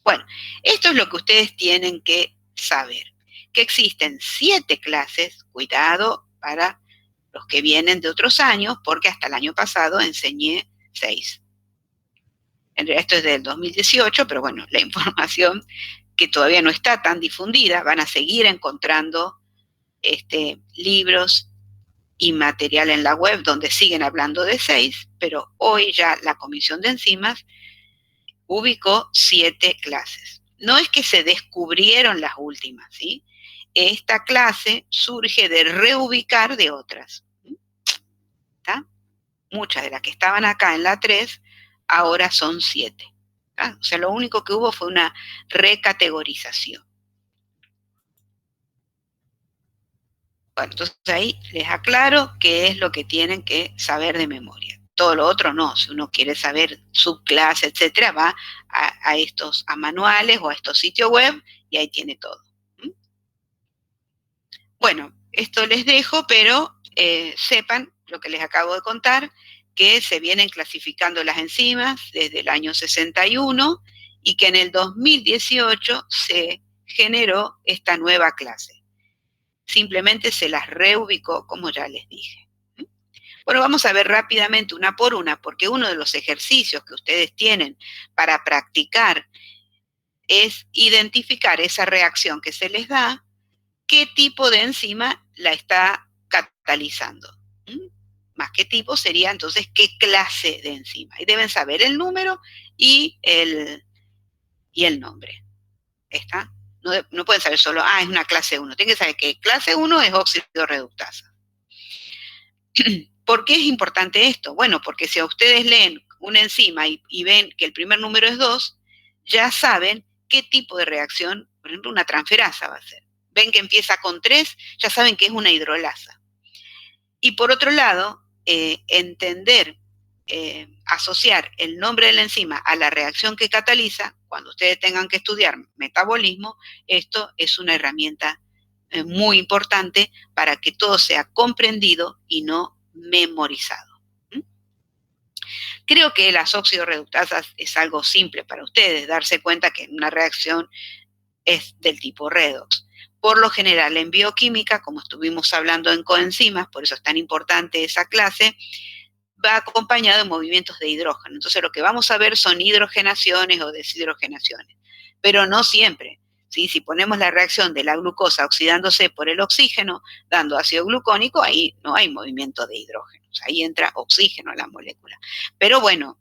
Bueno, esto es lo que ustedes tienen que saber, que existen 7 clases, cuidado para los que vienen de otros años, porque hasta el año pasado enseñé 6. En realidad esto es del 2018, pero bueno, la información que todavía no está tan difundida, van a seguir encontrando libros y material en la web donde siguen hablando de 6, pero hoy ya la Comisión de Enzimas ubicó 7 clases. No es que se descubrieron las últimas, ¿sí? Esta clase surge de reubicar de otras. ¿Está? Muchas de las que estaban acá en la 3, ahora son 7. ¿Está? O sea, lo único que hubo fue una recategorización. Bueno, entonces ahí les aclaro qué es lo que tienen que saber de memoria. Todo lo otro no, si uno quiere saber subclase, etcétera, va a manuales o a estos sitios web y ahí tiene todo. Bueno, esto les dejo, pero sepan lo que les acabo de contar, que se vienen clasificando las enzimas desde el año 61 y que en el 2018 se generó esta nueva clase. Simplemente se las reubicó, como ya les dije. Bueno, vamos a ver rápidamente una por una, porque uno de los ejercicios que ustedes tienen para practicar es identificar esa reacción que se les da, qué tipo de enzima la está catalizando. Más que tipo sería entonces qué clase de enzima. Y deben saber el número y el nombre. ¿Está? No pueden saber solo, es una clase 1. Tienen que saber que clase 1 es óxido reductasa. ¿Por qué es importante esto? Bueno, porque si a ustedes leen una enzima y ven que el primer número es 2, ya saben qué tipo de reacción, por ejemplo, una transferasa va a ser. Ven que empieza con 3, ya saben que es una hidrolasa. Y por otro lado, entender, asociar el nombre de la enzima a la reacción que cataliza, cuando ustedes tengan que estudiar metabolismo, esto es una herramienta muy importante para que todo sea comprendido y no memorizado. Creo que las oxidorreductasas es algo simple para ustedes, darse cuenta que una reacción es del tipo redox. Por lo general, en bioquímica, como estuvimos hablando en coenzimas, por eso es tan importante esa clase, va acompañado de movimientos de hidrógeno. Entonces, lo que vamos a ver son hidrogenaciones o deshidrogenaciones, pero no siempre. ¿Sí? Si ponemos la reacción de la glucosa oxidándose por el oxígeno, dando ácido glucónico, ahí no hay movimiento de hidrógeno. O sea, ahí entra oxígeno a la molécula. Pero bueno,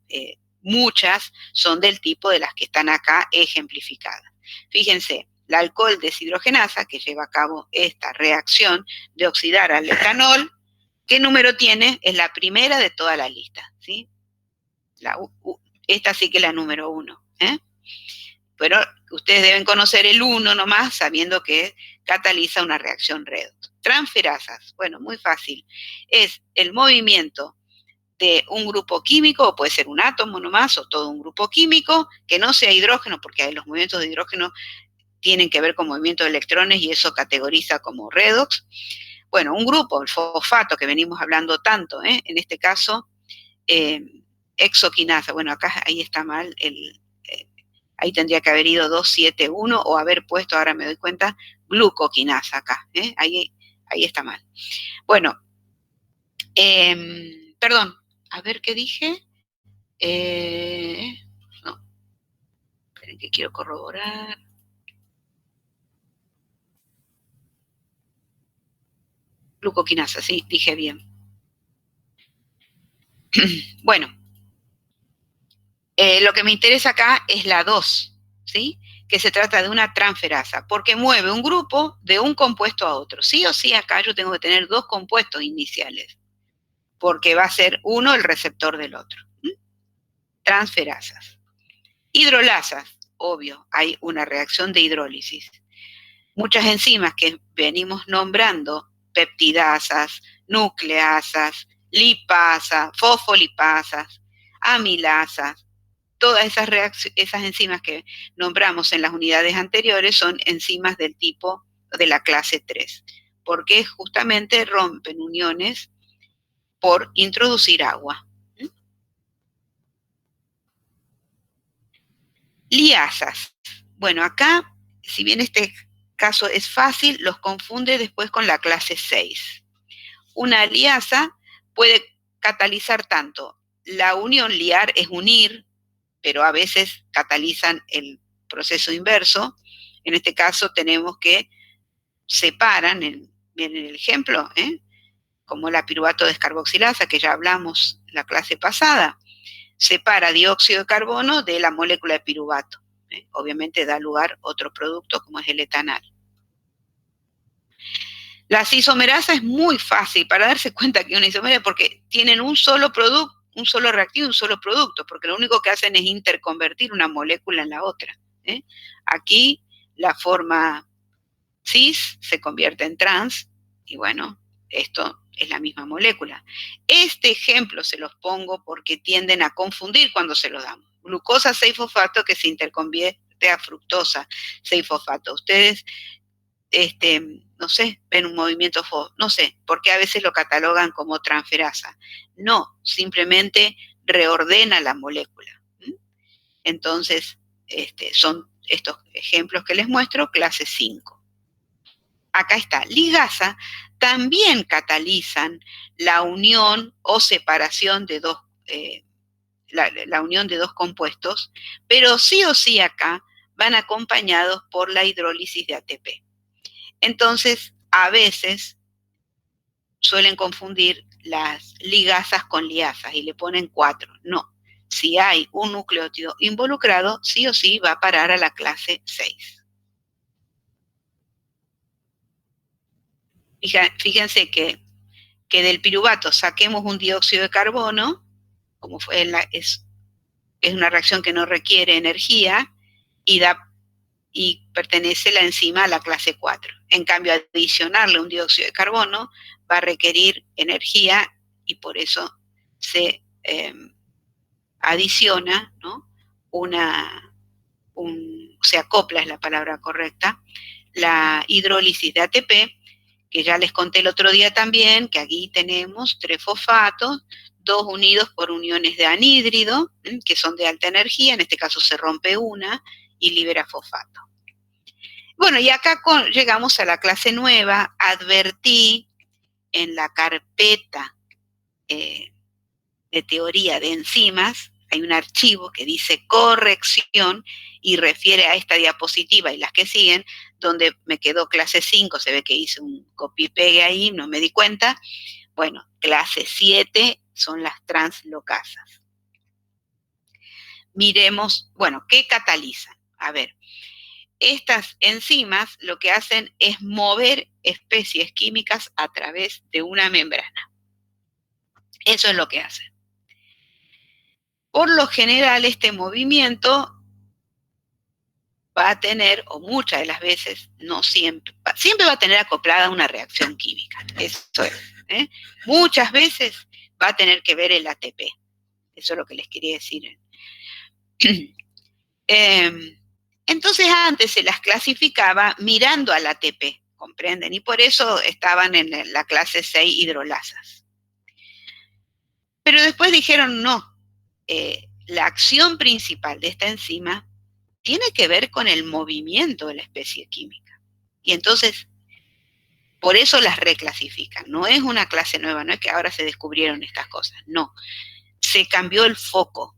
muchas son del tipo de las que están acá ejemplificadas. Fíjense, la alcohol deshidrogenasa, que lleva a cabo esta reacción de oxidar al etanol, ¿qué número tiene? Es la primera de toda la lista, ¿sí? Esta sí que es la número 1, Pero ustedes deben conocer el 1 nomás, sabiendo que cataliza una reacción redox. Transferasas, bueno, muy fácil. Es el movimiento de un grupo químico, o puede ser un átomo nomás, o todo un grupo químico, que no sea hidrógeno, porque los movimientos de hidrógeno tienen que ver con movimientos de electrones y eso categoriza como redox. Bueno, un grupo, el fosfato, que venimos hablando tanto, en este caso, exoquinasa. Bueno, acá ahí está mal, ahí tendría que haber ido 271 o haber puesto, ahora me doy cuenta, glucoquinasa acá. Ahí está mal. Bueno, perdón, a ver qué dije. No, esperen que quiero corroborar. Glucoquinasa, sí, dije bien. Bueno, lo que me interesa acá es la 2, ¿sí? Que se trata de una transferasa, porque mueve un grupo de un compuesto a otro. Sí o sí, acá yo tengo que tener 2 compuestos iniciales, porque va a ser uno el receptor del otro. Transferasas. Hidrolasas, obvio, hay una reacción de hidrólisis. Muchas enzimas que venimos nombrando, peptidasas, nucleasas, lipasas, fosfolipasas, amilasas, todas esas enzimas que nombramos en las unidades anteriores son enzimas del tipo de la clase 3, porque justamente rompen uniones por introducir agua. Liasas. Bueno, acá, si bien este caso es fácil, los confunde después con la clase 6. Una liasa puede catalizar tanto. La unión liar es unir, pero a veces catalizan el proceso inverso. En este caso tenemos que separan, en el ejemplo, como la piruvato descarboxilasa, que ya hablamos la clase pasada, separa dióxido de carbono de la molécula de piruvato. Obviamente da lugar a otro producto como es el etanal. La isomerasa es muy fácil para darse cuenta que es una isomerasa porque tienen un solo producto, un solo reactivo, un solo producto, porque lo único que hacen es interconvertir una molécula en la otra. Aquí la forma cis se convierte en trans y bueno, esto es la misma molécula. Este ejemplo se los pongo porque tienden a confundir cuando se los damos. Glucosa 6-fosfato que se interconvierte a fructosa 6-fosfato. Ustedes, no sé, ven un movimiento, no sé, porque a veces lo catalogan como transferasa. No, simplemente reordena la molécula. Entonces, son estos ejemplos que les muestro, clase 5. Acá está, ligasa, también catalizan la unión o separación de dos, la unión de dos compuestos, pero sí o sí acá van acompañados por la hidrólisis de ATP. Entonces, a veces suelen confundir las ligasas con liasas y le ponen 4. No, si hay un nucleótido involucrado, sí o sí va a parar a la clase 6. Fíjense que del piruvato saquemos un dióxido de carbono, como es una reacción que no requiere energía y pertenece la enzima a la clase 4. En cambio, adicionarle un dióxido de carbono va a requerir energía y por eso se adiciona, ¿no? Se acopla, es la palabra correcta, la hidrólisis de ATP, que ya les conté el otro día también, que aquí tenemos 3 fosfatos, 2 unidos por uniones de anhídrido, que son de alta energía, en este caso se rompe una y libera fosfato. Bueno, y acá llegamos a la clase nueva. Advertí en la carpeta de teoría de enzimas, hay un archivo que dice corrección y refiere a esta diapositiva y las que siguen, donde me quedó clase 5, se ve que hice un copy-pegue ahí, no me di cuenta. Bueno, clase 7 son las translocasas. Miremos, bueno, ¿qué catalizan? A ver, estas enzimas lo que hacen es mover especies químicas a través de una membrana. Eso es lo que hacen. Por lo general, este movimiento va a tener, o muchas de las veces, no siempre, siempre va a tener acoplada una reacción química. Eso es. Muchas veces va a tener que ver el ATP. Eso es lo que les quería decir. Entonces antes se las clasificaba mirando al ATP, ¿comprenden? Y por eso estaban en la clase 6 hidrolasas. Pero después dijeron no, la acción principal de esta enzima tiene que ver con el movimiento de la especie química. Y entonces, por eso las reclasifican. No es una clase nueva, no es que ahora se descubrieron estas cosas, no. Se cambió el foco,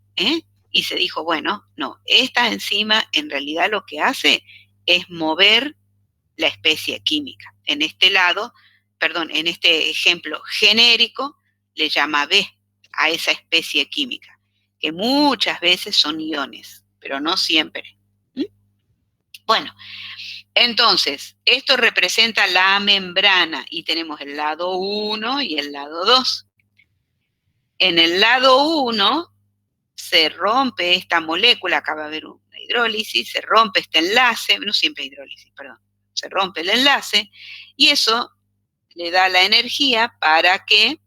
y se dijo, bueno, no, esta enzima en realidad lo que hace es mover la especie química. En este ejemplo genérico, le llama B a esa especie química, que muchas veces son iones, pero no siempre. Bueno, entonces, esto representa la membrana y tenemos el lado 1 y el lado 2. En el lado 1 se rompe esta molécula, acá va a haber una hidrólisis, se rompe este enlace, no siempre hidrólisis, perdón, se rompe el enlace y eso le da la energía para que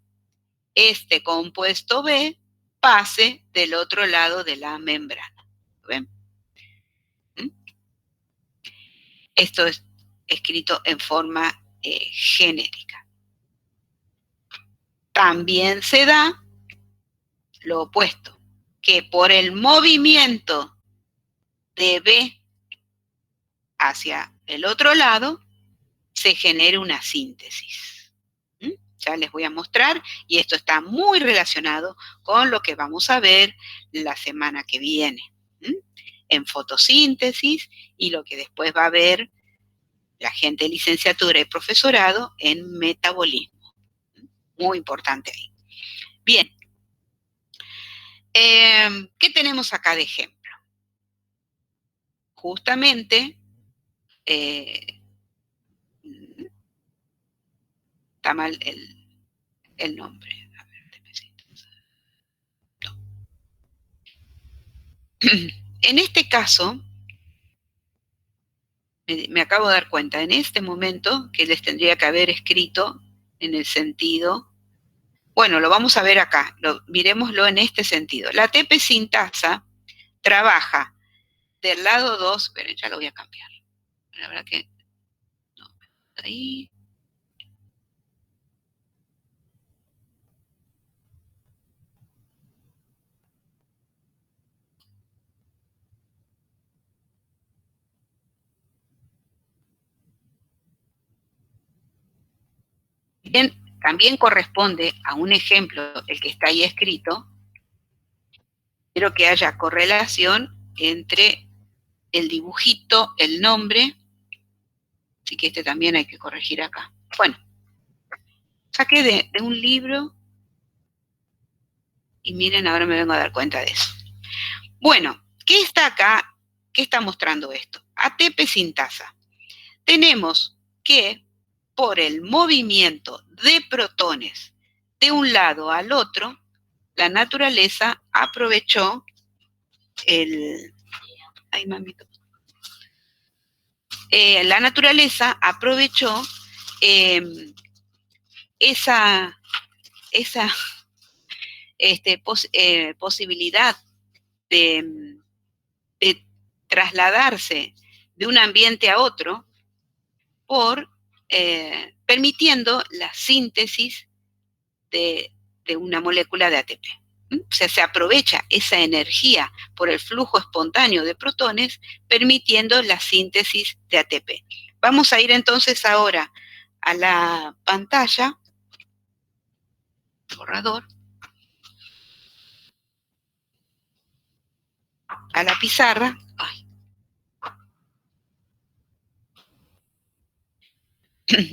este compuesto B pase del otro lado de la membrana. ¿Ven? Esto es escrito en forma genérica. También se da lo opuesto, que por el movimiento de B hacia el otro lado se genere una síntesis. Ya les voy a mostrar, y esto está muy relacionado con lo que vamos a ver la semana que viene, en fotosíntesis, y lo que después va a ver la gente de licenciatura y profesorado en metabolismo. Muy importante ahí. Bien. ¿Qué tenemos acá de ejemplo? Justamente, está mal el nombre. A ver, no. En este caso, me acabo de dar cuenta en este momento que les tendría que haber escrito en el sentido, bueno, lo vamos a ver acá, miremoslo en este sentido. La ATP sintasa trabaja del lado 2, pero ya lo voy a cambiar. La verdad que, no, ahí. Bien, también corresponde a un ejemplo, el que está ahí escrito. Quiero que haya correlación entre el dibujito, el nombre, así que este también hay que corregir acá. Bueno, saqué de un libro y miren, ahora me vengo a dar cuenta de eso. Bueno, ¿qué está acá? ¿Qué está mostrando esto? ATP sintasa. Tenemos que por el movimiento de protones de un lado al otro, la naturaleza aprovechó ay, mamito. La naturaleza aprovechó esa posibilidad de trasladarse de un ambiente a otro por permitiendo la síntesis de una molécula de ATP. O sea, se aprovecha esa energía por el flujo espontáneo de protones, permitiendo la síntesis de ATP. Vamos a ir entonces ahora a la pantalla, borrador, a la pizarra. Ay.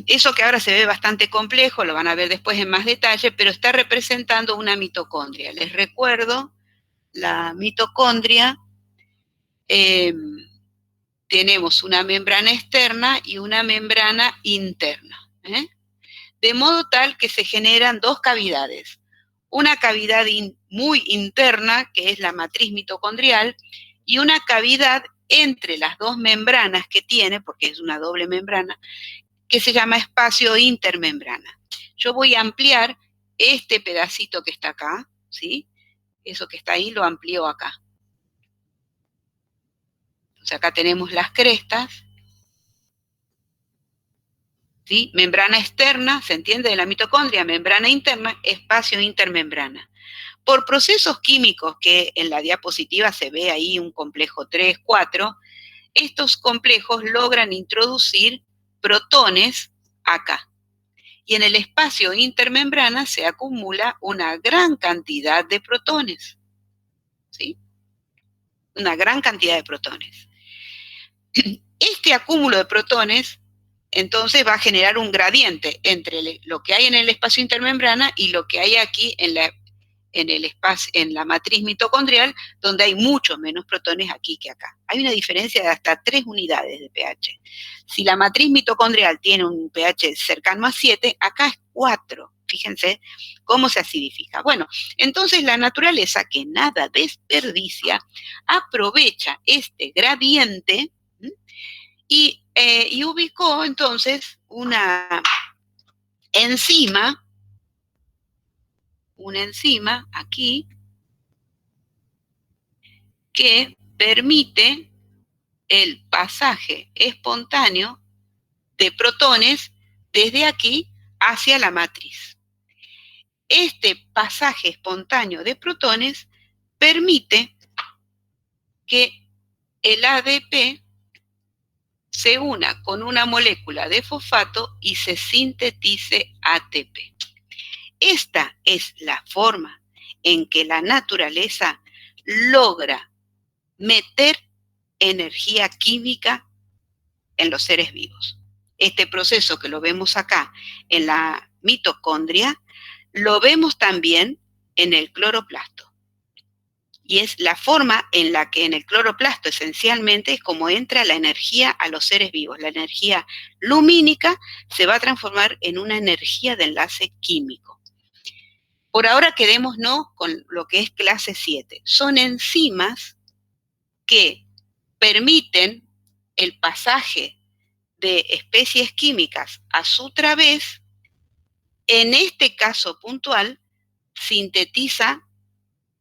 Eso que ahora se ve bastante complejo, lo van a ver después en más detalle, pero está representando una mitocondria. Les recuerdo, la mitocondria, tenemos una membrana externa y una membrana interna, de modo tal que se generan dos cavidades. Una cavidad muy interna, que es la matriz mitocondrial, y una cavidad entre las dos membranas que tiene, porque es una doble membrana, que se llama espacio intermembrana. Yo voy a ampliar este pedacito que está acá, ¿sí? Eso que está ahí lo amplío acá. Entonces acá tenemos las crestas, ¿sí? Membrana externa, ¿se entiende? De la mitocondria, membrana interna, espacio intermembrana. Por procesos químicos que en la diapositiva se ve ahí un complejo 3, 4, estos complejos logran introducir protones acá. Y en el espacio intermembrana se acumula una gran cantidad de protones, ¿sí? Una gran cantidad de protones. Este acúmulo de protones, entonces, va a generar un gradiente entre lo que hay en el espacio intermembrana y lo que hay aquí en la matriz mitocondrial, donde hay mucho menos protones aquí que acá. Hay una diferencia de hasta 3 unidades de pH. Si la matriz mitocondrial tiene un pH cercano a 7, acá es 4. Fíjense cómo se acidifica. Bueno, entonces la naturaleza, que nada desperdicia, aprovecha este gradiente y ubicó entonces una enzima aquí, que permite el pasaje espontáneo de protones desde aquí hacia la matriz. Este pasaje espontáneo de protones permite que el ADP se una con una molécula de fosfato y se sintetice ATP. Esta es la forma en que la naturaleza logra meter energía química en los seres vivos. Este proceso que lo vemos acá en la mitocondria, lo vemos también en el cloroplasto. Y es la forma en la que en el cloroplasto esencialmente es como entra la energía a los seres vivos. La energía lumínica se va a transformar en una energía de enlace químico. Por ahora quedémonos con lo que es clase 7. Son enzimas que permiten el pasaje de especies químicas a su través. En este caso puntual, sintetiza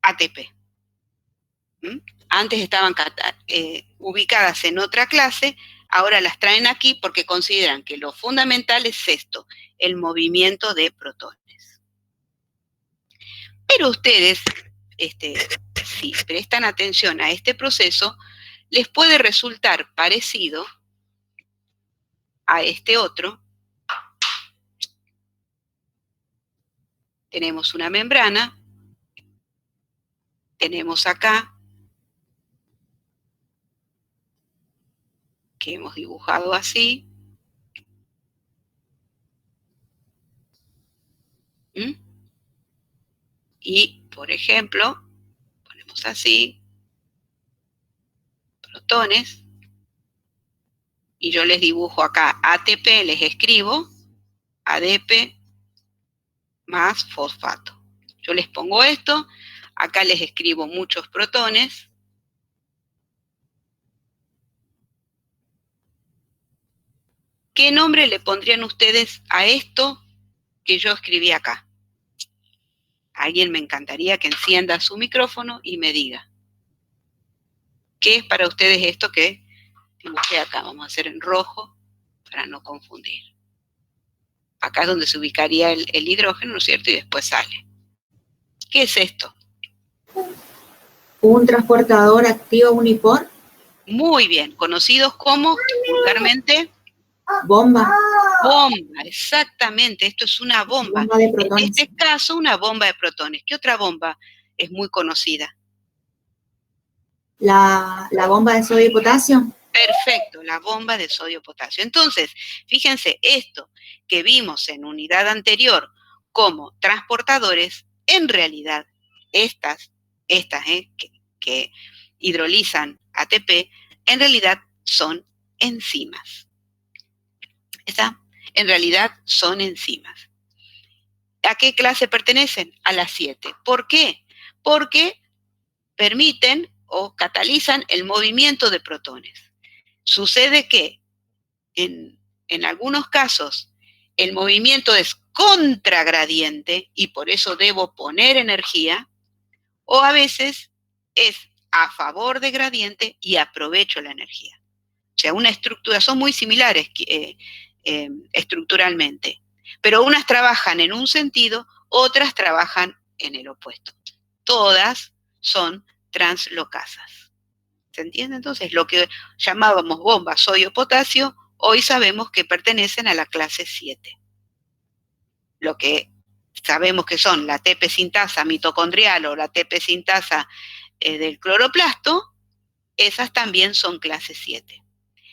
ATP. Antes estaban ubicadas en otra clase, ahora las traen aquí porque consideran que lo fundamental es esto, el movimiento de protones. Pero ustedes, si prestan atención a este proceso, les puede resultar parecido a este otro. Tenemos una membrana, tenemos acá, que hemos dibujado así. Y, por ejemplo, ponemos así, protones, y yo les dibujo acá ATP, les escribo ADP más fosfato. Yo les pongo esto, acá les escribo muchos protones. ¿Qué nombre le pondrían ustedes a esto que yo escribí acá? Alguien me encantaría que encienda su micrófono y me diga. ¿Qué es para ustedes esto que dibujé acá? Vamos a hacer en rojo para no confundir. Acá es donde se ubicaría el hidrógeno, ¿no es cierto? Y después sale. ¿Qué es esto? Un transportador activo unipor. Muy bien, conocidos como vulgarmente Bomba. bomba, exactamente, esto es una bomba. Bomba de protones. En este caso, una bomba de protones. ¿Qué otra bomba es muy conocida? La bomba de sodio y potasio. Perfecto, la bomba de sodio-potasio. Entonces, fíjense, esto que vimos en unidad anterior como transportadores, en realidad, estas que hidrolizan ATP, en realidad son enzimas. En realidad son enzimas. ¿A qué clase pertenecen? A la 7. ¿Por qué? Porque permiten o catalizan el movimiento de protones. Sucede que en algunos casos el movimiento es contragradiente y por eso debo poner energía, o a veces es a favor de gradiente y aprovecho la energía. O sea, una estructura, son muy similares estructuralmente, pero unas trabajan en un sentido, otras trabajan en el opuesto. Todas son translocasas. ¿Se entiende? Entonces, lo que llamábamos bombas sodio-potasio, hoy sabemos que pertenecen a la clase 7. Lo que sabemos que son la ATP sintasa mitocondrial o la ATP sintasa del cloroplasto, esas también son clase 7.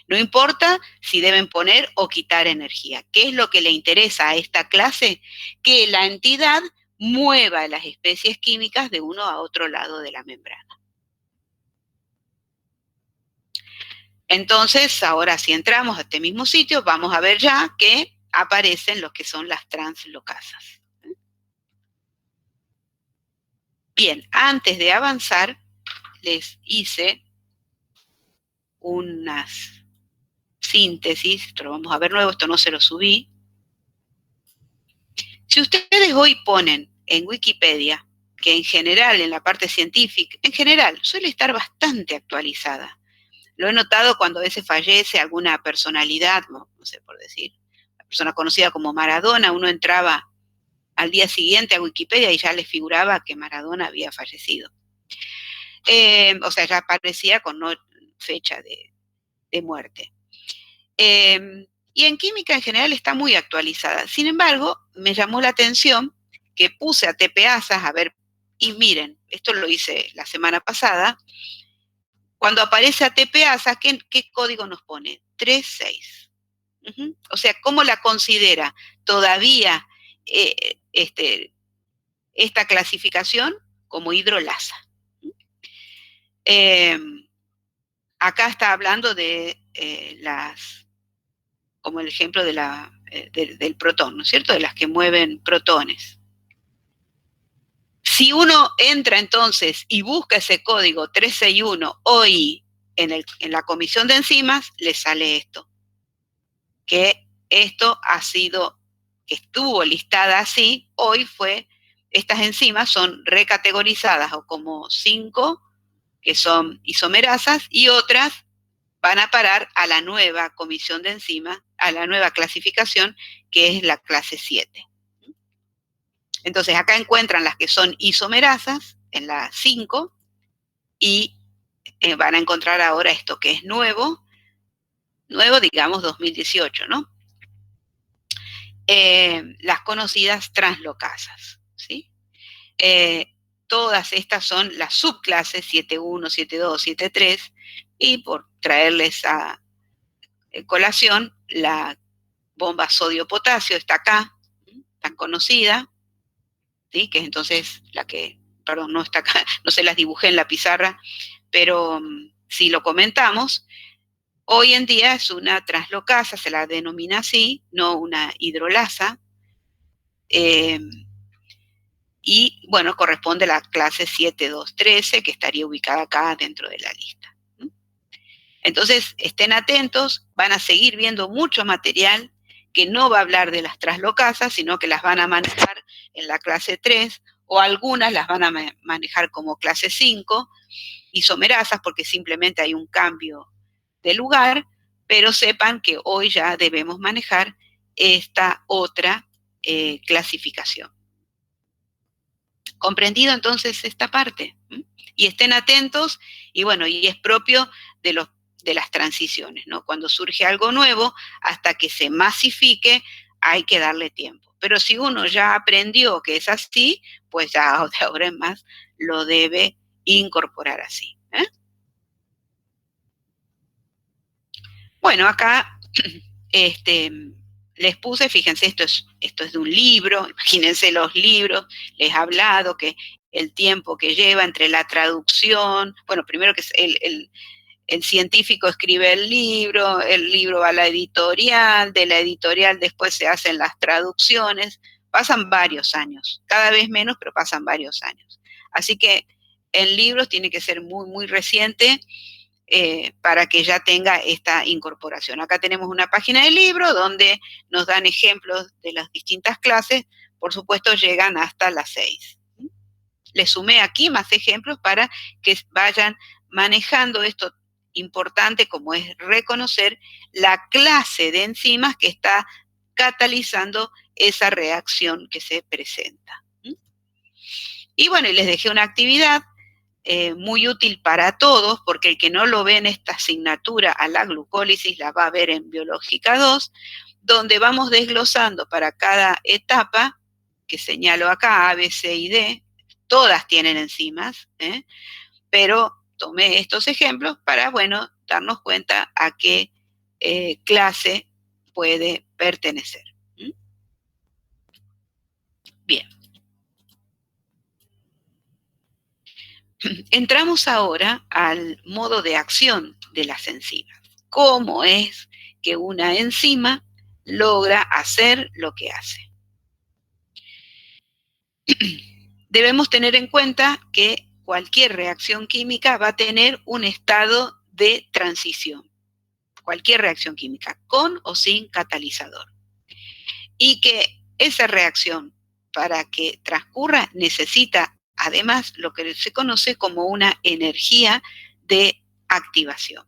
No importa si deben poner o quitar energía. ¿Qué es lo que le interesa a esta clase? Que la entidad mueva las especies químicas de uno a otro lado de la membrana. Entonces, ahora si entramos a este mismo sitio, vamos a ver ya que aparecen lo que son las translocasas. Bien, antes de avanzar, les hice unas síntesis, esto lo vamos a ver nuevo, esto no se lo subí. Si ustedes hoy ponen en Wikipedia que en general, en la parte científica, en general, suele estar bastante actualizada. Lo he notado cuando a veces fallece alguna personalidad, no sé por decir, una persona conocida como Maradona, uno entraba al día siguiente a Wikipedia y ya les figuraba que Maradona había fallecido. O sea, ya aparecía con no fecha de muerte. Y en química en general está muy actualizada. Sin embargo, me llamó la atención que puse a TP-Asas a ver, y miren, esto lo hice la semana pasada, cuando aparece a TP-Asas, ¿qué código nos pone? 3.6. O sea, ¿cómo la considera todavía esta clasificación? Como hidrolasa. Acá está hablando de como el ejemplo del protón, ¿no es cierto? De las que mueven protones. Si uno entra entonces y busca ese código 361 OI en la comisión de enzimas, le sale esto. Que esto que estuvo listada así, hoy estas enzimas son recategorizadas o como 5, que son isomerasas, y otras van a parar a la nueva comisión de enzimas, a la nueva clasificación, que es la clase 7. Entonces, acá encuentran las que son isomerasas, en la 5, y van a encontrar ahora esto que es nuevo, digamos 2018, ¿no? Las conocidas translocasas, ¿sí? Todas estas son las subclases 7.1, 7.2, 7.3, y por traerles a colación, la bomba sodio-potasio está acá, tan conocida, ¿sí? Que es entonces la que, perdón, no está acá, no se las dibujé en la pizarra, pero si lo comentamos, hoy en día es una translocasa, se la denomina así, no una hidrolasa, y bueno, corresponde a la clase 7213, que estaría ubicada acá dentro de la lista. Entonces, estén atentos, van a seguir viendo mucho material que no va a hablar de las translocasas, sino que las van a manejar en la clase 3, o algunas las van a manejar como clase 5, isomerasas, porque simplemente hay un cambio de lugar, pero sepan que hoy ya debemos manejar esta otra clasificación. ¿Comprendido entonces esta parte? Y estén atentos, y bueno, y es propio de las transiciones, ¿no? Cuando surge algo nuevo, hasta que se masifique, hay que darle tiempo. Pero si uno ya aprendió que es así, pues ya de ahora en más lo debe incorporar así. Bueno, acá les puse, fíjense, esto es de un libro, imagínense los libros, les he hablado que el tiempo que lleva entre la traducción, bueno, primero que el científico escribe el libro va a la editorial, de la editorial después se hacen las traducciones, pasan varios años, cada vez menos, pero pasan varios años. Así que en libros tiene que ser muy, muy reciente, para que ya tenga esta incorporación. Acá tenemos una página del libro donde nos dan ejemplos de las distintas clases, por supuesto llegan hasta las 6. Le sumé aquí más ejemplos para que vayan manejando esto importante como es reconocer la clase de enzimas que está catalizando esa reacción que se presenta. Y bueno, y les dejé una actividad muy útil para todos, porque el que no lo ve en esta asignatura a la glucólisis la va a ver en Biológica 2, donde vamos desglosando para cada etapa, que señalo acá, A, B, C y D, todas tienen enzimas, pero tomé estos ejemplos para, bueno, darnos cuenta a qué clase puede pertenecer. Bien. Entramos ahora al modo de acción de las enzimas. ¿Cómo es que una enzima logra hacer lo que hace? Debemos tener en cuenta que cualquier reacción química va a tener un estado de transición. Cualquier reacción química, con o sin catalizador. Y que esa reacción, para que transcurra, necesita además lo que se conoce como una energía de activación.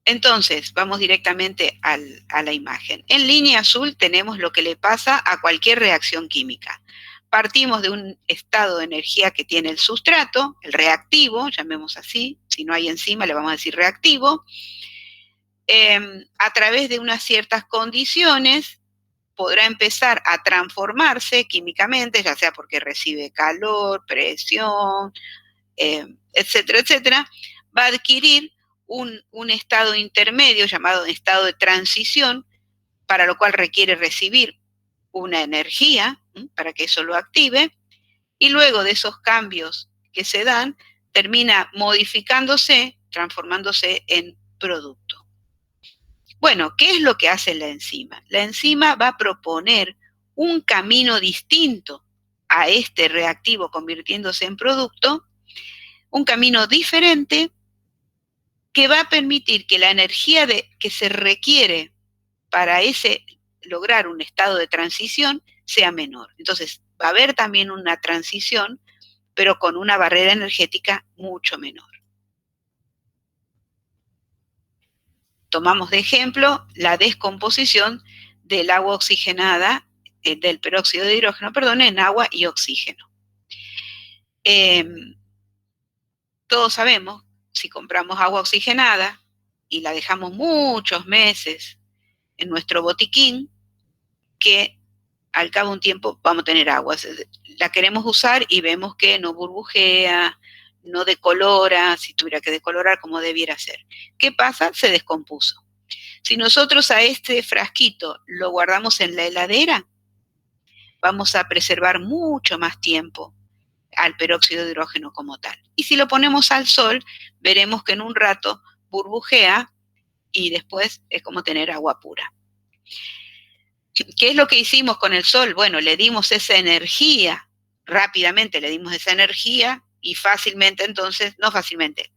Entonces, vamos directamente a la imagen. En línea azul tenemos lo que le pasa a cualquier reacción química. Partimos de un estado de energía que tiene el sustrato, el reactivo, llamemos así, si no hay enzima le vamos a decir reactivo. A través de unas ciertas condiciones podrá empezar a transformarse químicamente, ya sea porque recibe calor, presión, etcétera, etcétera, va a adquirir un estado intermedio llamado estado de transición, para lo cual requiere recibir una energía para que eso lo active, y luego de esos cambios que se dan, termina modificándose, transformándose en producto. Bueno, ¿qué es lo que hace la enzima? La enzima va a proponer un camino distinto a este reactivo convirtiéndose en producto, un camino diferente que va a permitir que la energía que se requiere para lograr un estado de transición sea menor. Entonces, va a haber también una transición, pero con una barrera energética mucho menor. Tomamos de ejemplo la descomposición del agua oxigenada, del peróxido de hidrógeno, en agua y oxígeno. Todos sabemos, si compramos agua oxigenada y la dejamos muchos meses en nuestro botiquín, que al cabo de un tiempo vamos a tener agua. La queremos usar y vemos que no burbujea, no decolora, si tuviera que decolorar como debiera ser. ¿Qué pasa? Se descompuso. Si nosotros a este frasquito lo guardamos en la heladera, vamos a preservar mucho más tiempo al peróxido de hidrógeno como tal. Y si lo ponemos al sol, veremos que en un rato burbujea y después es como tener agua pura. ¿Qué es lo que hicimos con el sol? Bueno, le dimos esa energía, rápidamente le dimos esa energía y fácilmente entonces, no fácilmente,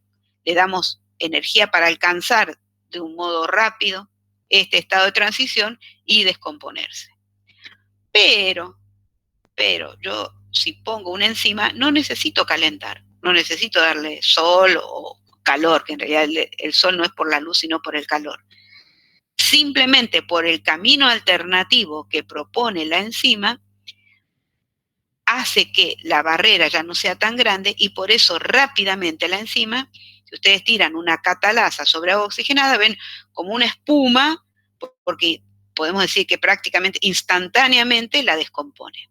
le damos energía para alcanzar de un modo rápido este estado de transición y descomponerse. Pero yo si pongo una enzima no necesito calentar, no necesito darle sol o calor, que en realidad el sol no es por la luz sino por el calor. Simplemente por el camino alternativo que propone la enzima, hace que la barrera ya no sea tan grande y por eso rápidamente la enzima, si ustedes tiran una catalasa sobre agua oxigenada, ven como una espuma, porque podemos decir que prácticamente instantáneamente la descompone.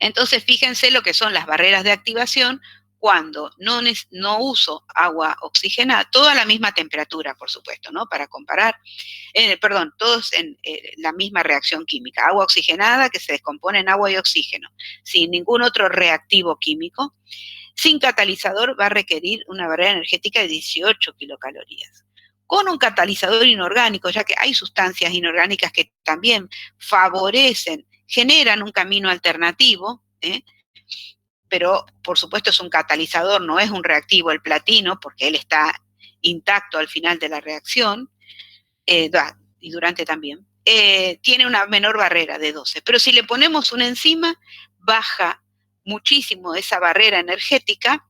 Entonces, fíjense lo que son las barreras de activación cuando no uso agua oxigenada, toda a la misma temperatura, por supuesto, ¿no? Para comparar, todos en la misma reacción química, agua oxigenada que se descompone en agua y oxígeno, sin ningún otro reactivo químico, sin catalizador va a requerir una barrera energética de 18 kilocalorías. Con un catalizador inorgánico, ya que hay sustancias inorgánicas que también favorecen, generan un camino alternativo, pero por supuesto es un catalizador, no es un reactivo el platino, porque él está intacto al final de la reacción, y durante también, tiene una menor barrera de 12. Pero si le ponemos una enzima, baja muchísimo esa barrera energética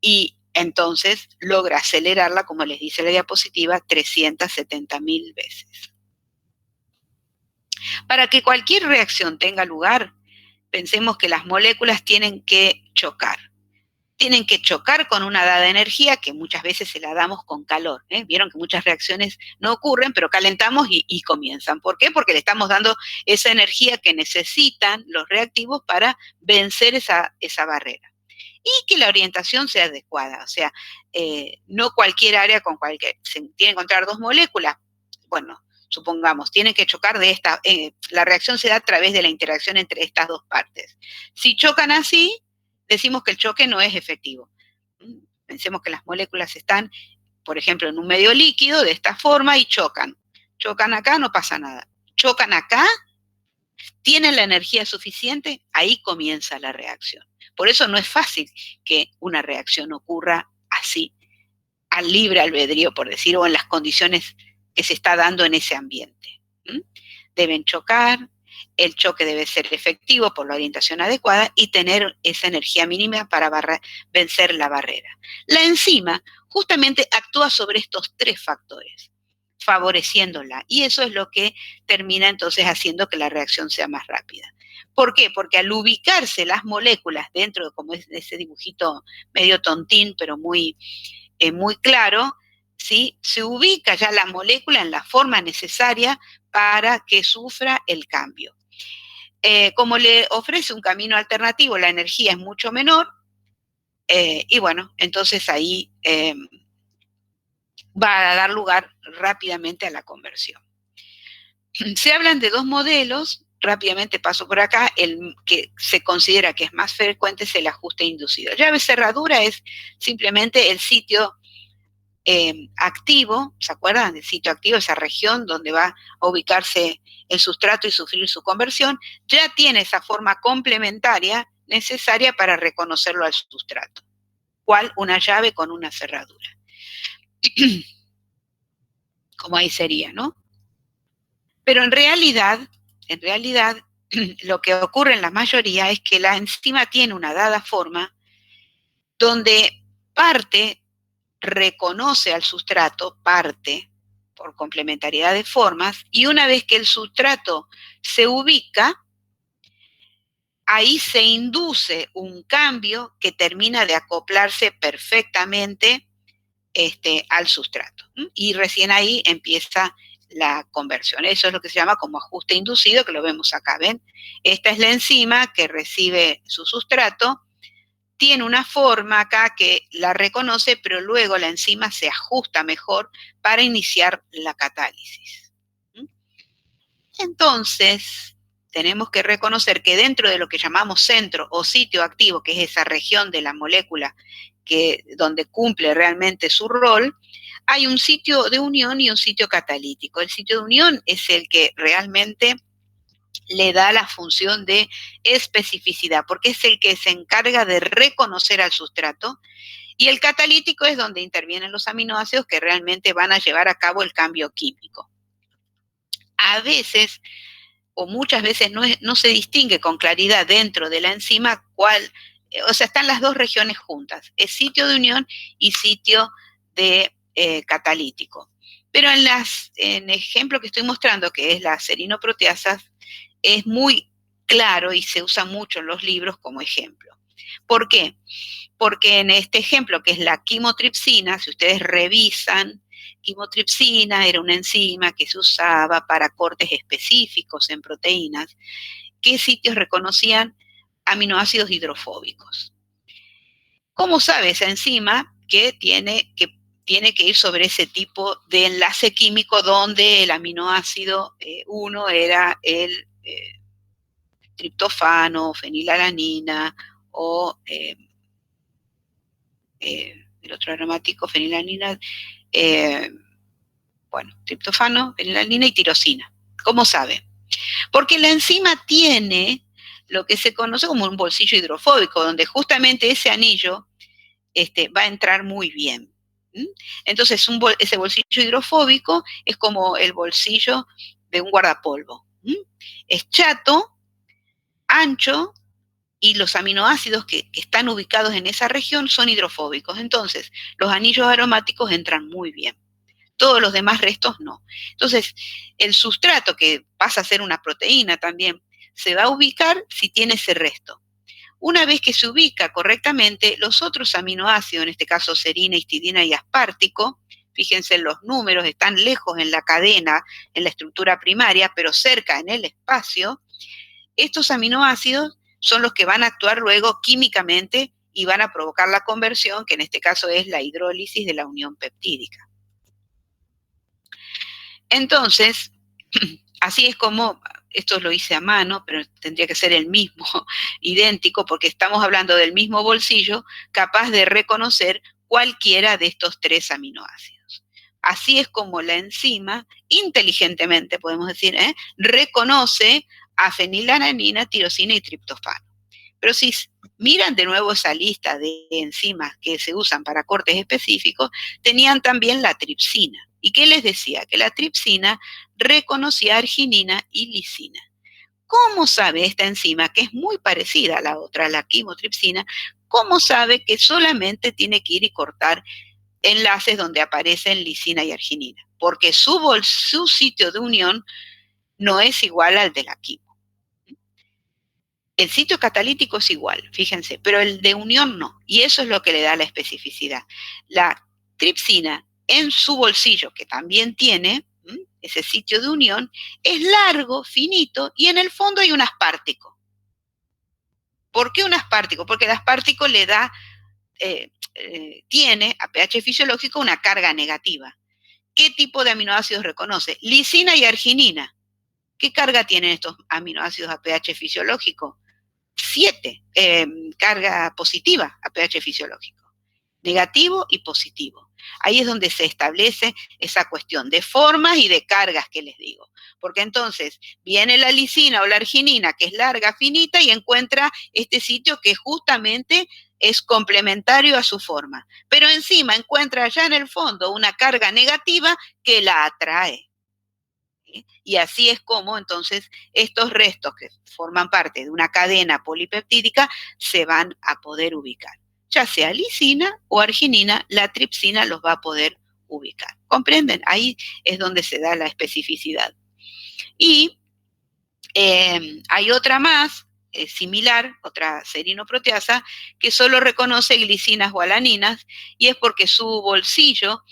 y entonces logra acelerarla, como les dice la diapositiva, 370.000 veces. Para que cualquier reacción tenga lugar, pensemos que las moléculas tienen que chocar. Tienen que chocar con una dada energía que muchas veces se la damos con calor. Vieron que muchas reacciones no ocurren, pero calentamos y comienzan. ¿Por qué? Porque le estamos dando esa energía que necesitan los reactivos para vencer esa barrera. Y que la orientación sea adecuada. O sea, no cualquier área se tiene que encontrar dos moléculas. Bueno, supongamos, tienen que chocar la reacción se da a través de la interacción entre estas dos partes. Si chocan así, decimos que el choque no es efectivo. Pensemos que las moléculas están, por ejemplo, en un medio líquido de esta forma y chocan. Chocan acá, no pasa nada. Chocan acá, tienen la energía suficiente, ahí comienza la reacción. Por eso no es fácil que una reacción ocurra así, al libre albedrío, por decir, o en las condiciones que se está dando en ese ambiente. Deben chocar, el choque debe ser efectivo por la orientación adecuada y tener esa energía mínima para vencer la barrera. La enzima justamente actúa sobre estos tres factores, favoreciéndola, y eso es lo que termina entonces haciendo que la reacción sea más rápida. ¿Por qué? Porque al ubicarse las moléculas dentro de como es ese dibujito medio tontín, pero muy claro, ¿sí? Se ubica ya la molécula en la forma necesaria para que sufra el cambio. Como le ofrece un camino alternativo, la energía es mucho menor, y bueno, entonces ahí va a dar lugar rápidamente a la conversión. Se hablan de dos modelos, rápidamente paso por acá. El que se considera que es más frecuente es el ajuste inducido. Llave cerradura es simplemente el sitio activo, ¿se acuerdan del sitio activo? Esa región donde va a ubicarse el sustrato y sufrir su conversión, ya tiene esa forma complementaria necesaria para reconocerlo al sustrato, cual una llave con una cerradura. Como ahí sería, ¿no? Pero en realidad, lo que ocurre en la mayoría es que la enzima tiene una dada forma donde parte reconoce al sustrato, parte por complementariedad de formas, y una vez que el sustrato se ubica, ahí se induce un cambio que termina de acoplarse perfectamente al sustrato. Y recién ahí empieza la conversión. Eso es lo que se llama como ajuste inducido, que lo vemos acá, ¿ven? Esta es la enzima que recibe su sustrato, tiene una forma acá que la reconoce, pero luego la enzima se ajusta mejor para iniciar la catálisis. Entonces, tenemos que reconocer que dentro de lo que llamamos centro o sitio activo, que es esa región de la molécula donde cumple realmente su rol, hay un sitio de unión y un sitio catalítico. El sitio de unión es el que realmente le da la función de especificidad, porque es el que se encarga de reconocer al sustrato, y el catalítico es donde intervienen los aminoácidos que realmente van a llevar a cabo el cambio químico. A veces, o muchas veces, no se distingue con claridad dentro de la enzima cuál, o sea, están las dos regiones juntas, es sitio de unión y sitio de catalítico. Pero en el ejemplo que estoy mostrando, que es la serinoproteasa, es muy claro y se usa mucho en los libros como ejemplo. ¿Por qué? Porque en este ejemplo, que es la quimotripsina, si ustedes revisan, quimotripsina era una enzima que se usaba para cortes específicos en proteínas. ¿Qué sitios reconocían aminoácidos hidrofóbicos? ¿Cómo sabe esa enzima que tiene que ir sobre ese tipo de enlace químico donde el aminoácido 1 era el triptofano, fenilalanina o el otro aromático, fenilalanina, triptofano, fenilalanina y tirosina? ¿Cómo sabe? Porque la enzima tiene lo que se conoce como un bolsillo hidrofóbico, donde justamente ese anillo va a entrar muy bien. Entonces, ese bolsillo hidrofóbico es como el bolsillo de un guardapolvo. Es chato, ancho, y los aminoácidos que están ubicados en esa región son hidrofóbicos. Entonces, los anillos aromáticos entran muy bien. Todos los demás restos no. Entonces, el sustrato, que pasa a ser una proteína también, se va a ubicar si tiene ese resto. Una vez que se ubica correctamente, los otros aminoácidos, en este caso serina, histidina y aspartico, fíjense en los números, están lejos en la cadena, en la estructura primaria, pero cerca en el espacio. Estos aminoácidos son los que van a actuar luego químicamente y van a provocar la conversión, que en este caso es la hidrólisis de la unión peptídica. Entonces, así es como, esto lo hice a mano, pero tendría que ser el mismo, idéntico, porque estamos hablando del mismo bolsillo, capaz de reconocer cualquiera de estos tres aminoácidos. Así es como la enzima, inteligentemente podemos decir, reconoce a fenilalanina, tirosina y triptofano. Pero si miran de nuevo esa lista de enzimas que se usan para cortes específicos, tenían también la tripsina. ¿Y qué les decía? Que la tripsina reconocía arginina y lisina. ¿Cómo sabe esta enzima, que es muy parecida a la otra, la quimotripsina, cómo sabe que solamente tiene que ir y cortar enlaces donde aparecen lisina y arginina? Porque su sitio de unión no es igual al de la quimo. El sitio catalítico es igual, fíjense, pero el de unión no. Y eso es lo que le da la especificidad. La tripsina en su bolsillo, que también tiene ese sitio de unión, es largo, finito, y en el fondo hay un aspartico. ¿Por qué un aspartico? Porque el aspartico le da, tiene a pH fisiológico una carga negativa. ¿Qué tipo de aminoácidos reconoce? Lisina y arginina. ¿Qué carga tienen estos aminoácidos a pH fisiológico? 7, carga positiva a pH fisiológico, negativo y positivo. Ahí es donde se establece esa cuestión de formas y de cargas que les digo. Porque entonces viene la lisina o la arginina, que es larga, finita, y encuentra este sitio que justamente es complementario a su forma. Pero encima encuentra allá en el fondo una carga negativa que la atrae. Y así es como entonces estos restos que forman parte de una cadena polipeptídica se van a poder ubicar. Ya sea lisina o arginina, la tripsina los va a poder ubicar. ¿Comprenden? Ahí es donde se da la especificidad. Y hay otra más, similar, otra serinoproteasa, que solo reconoce glicinas o alaninas, y es porque su bolsillo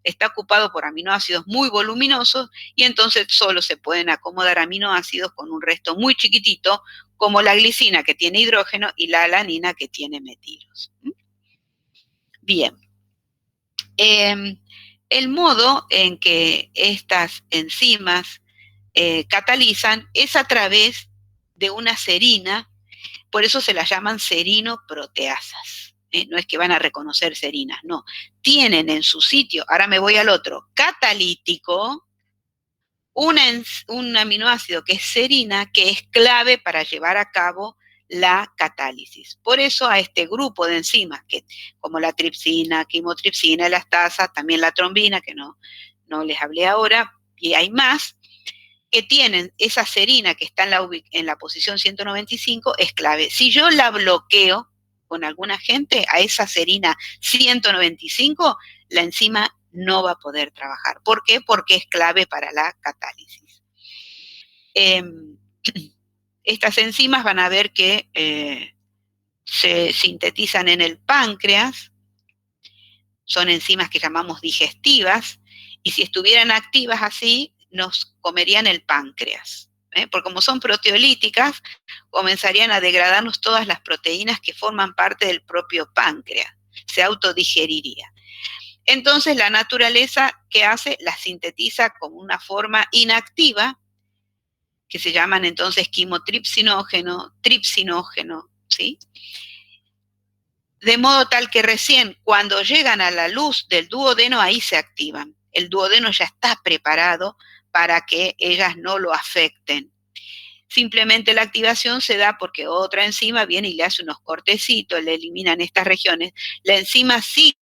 está ocupado por aminoácidos muy voluminosos, y entonces solo se pueden acomodar aminoácidos con un resto muy chiquitito, como la glicina, que tiene hidrógeno, y la alanina, que tiene metilos. Bien. El modo en que estas enzimas catalizan es a través de una serina, por eso se las llaman serinoproteasas. No es que van a reconocer serinas, no. Tienen en su sitio, ahora me voy al otro, catalítico, un aminoácido que es serina, que es clave para llevar a cabo la catálisis. Por eso a este grupo de enzimas, que, como la tripsina, quimotripsina, elastasa, también la trombina, que no les hablé ahora, y hay más, que tienen esa serina que está en la posición 195, es clave. Si yo la bloqueo con alguna gente, a esa serina 195, la enzima no va a poder trabajar. ¿Por qué? Porque es clave para la catálisis. Estas enzimas van a ver que se sintetizan en el páncreas, son enzimas que llamamos digestivas, y si estuvieran activas así, nos comerían el páncreas, porque como son proteolíticas, comenzarían a degradarnos todas las proteínas que forman parte del propio páncreas, se autodigeriría. Entonces la naturaleza, ¿qué hace? Las sintetiza como una forma inactiva, que se llaman entonces quimotripsinógeno, tripsinógeno, ¿sí? De modo tal que recién cuando llegan a la luz del duodeno, ahí se activan. El duodeno ya está preparado para que ellas no lo afecten. Simplemente la activación se da porque otra enzima viene y le hace unos cortecitos, le eliminan estas regiones. La enzima sigue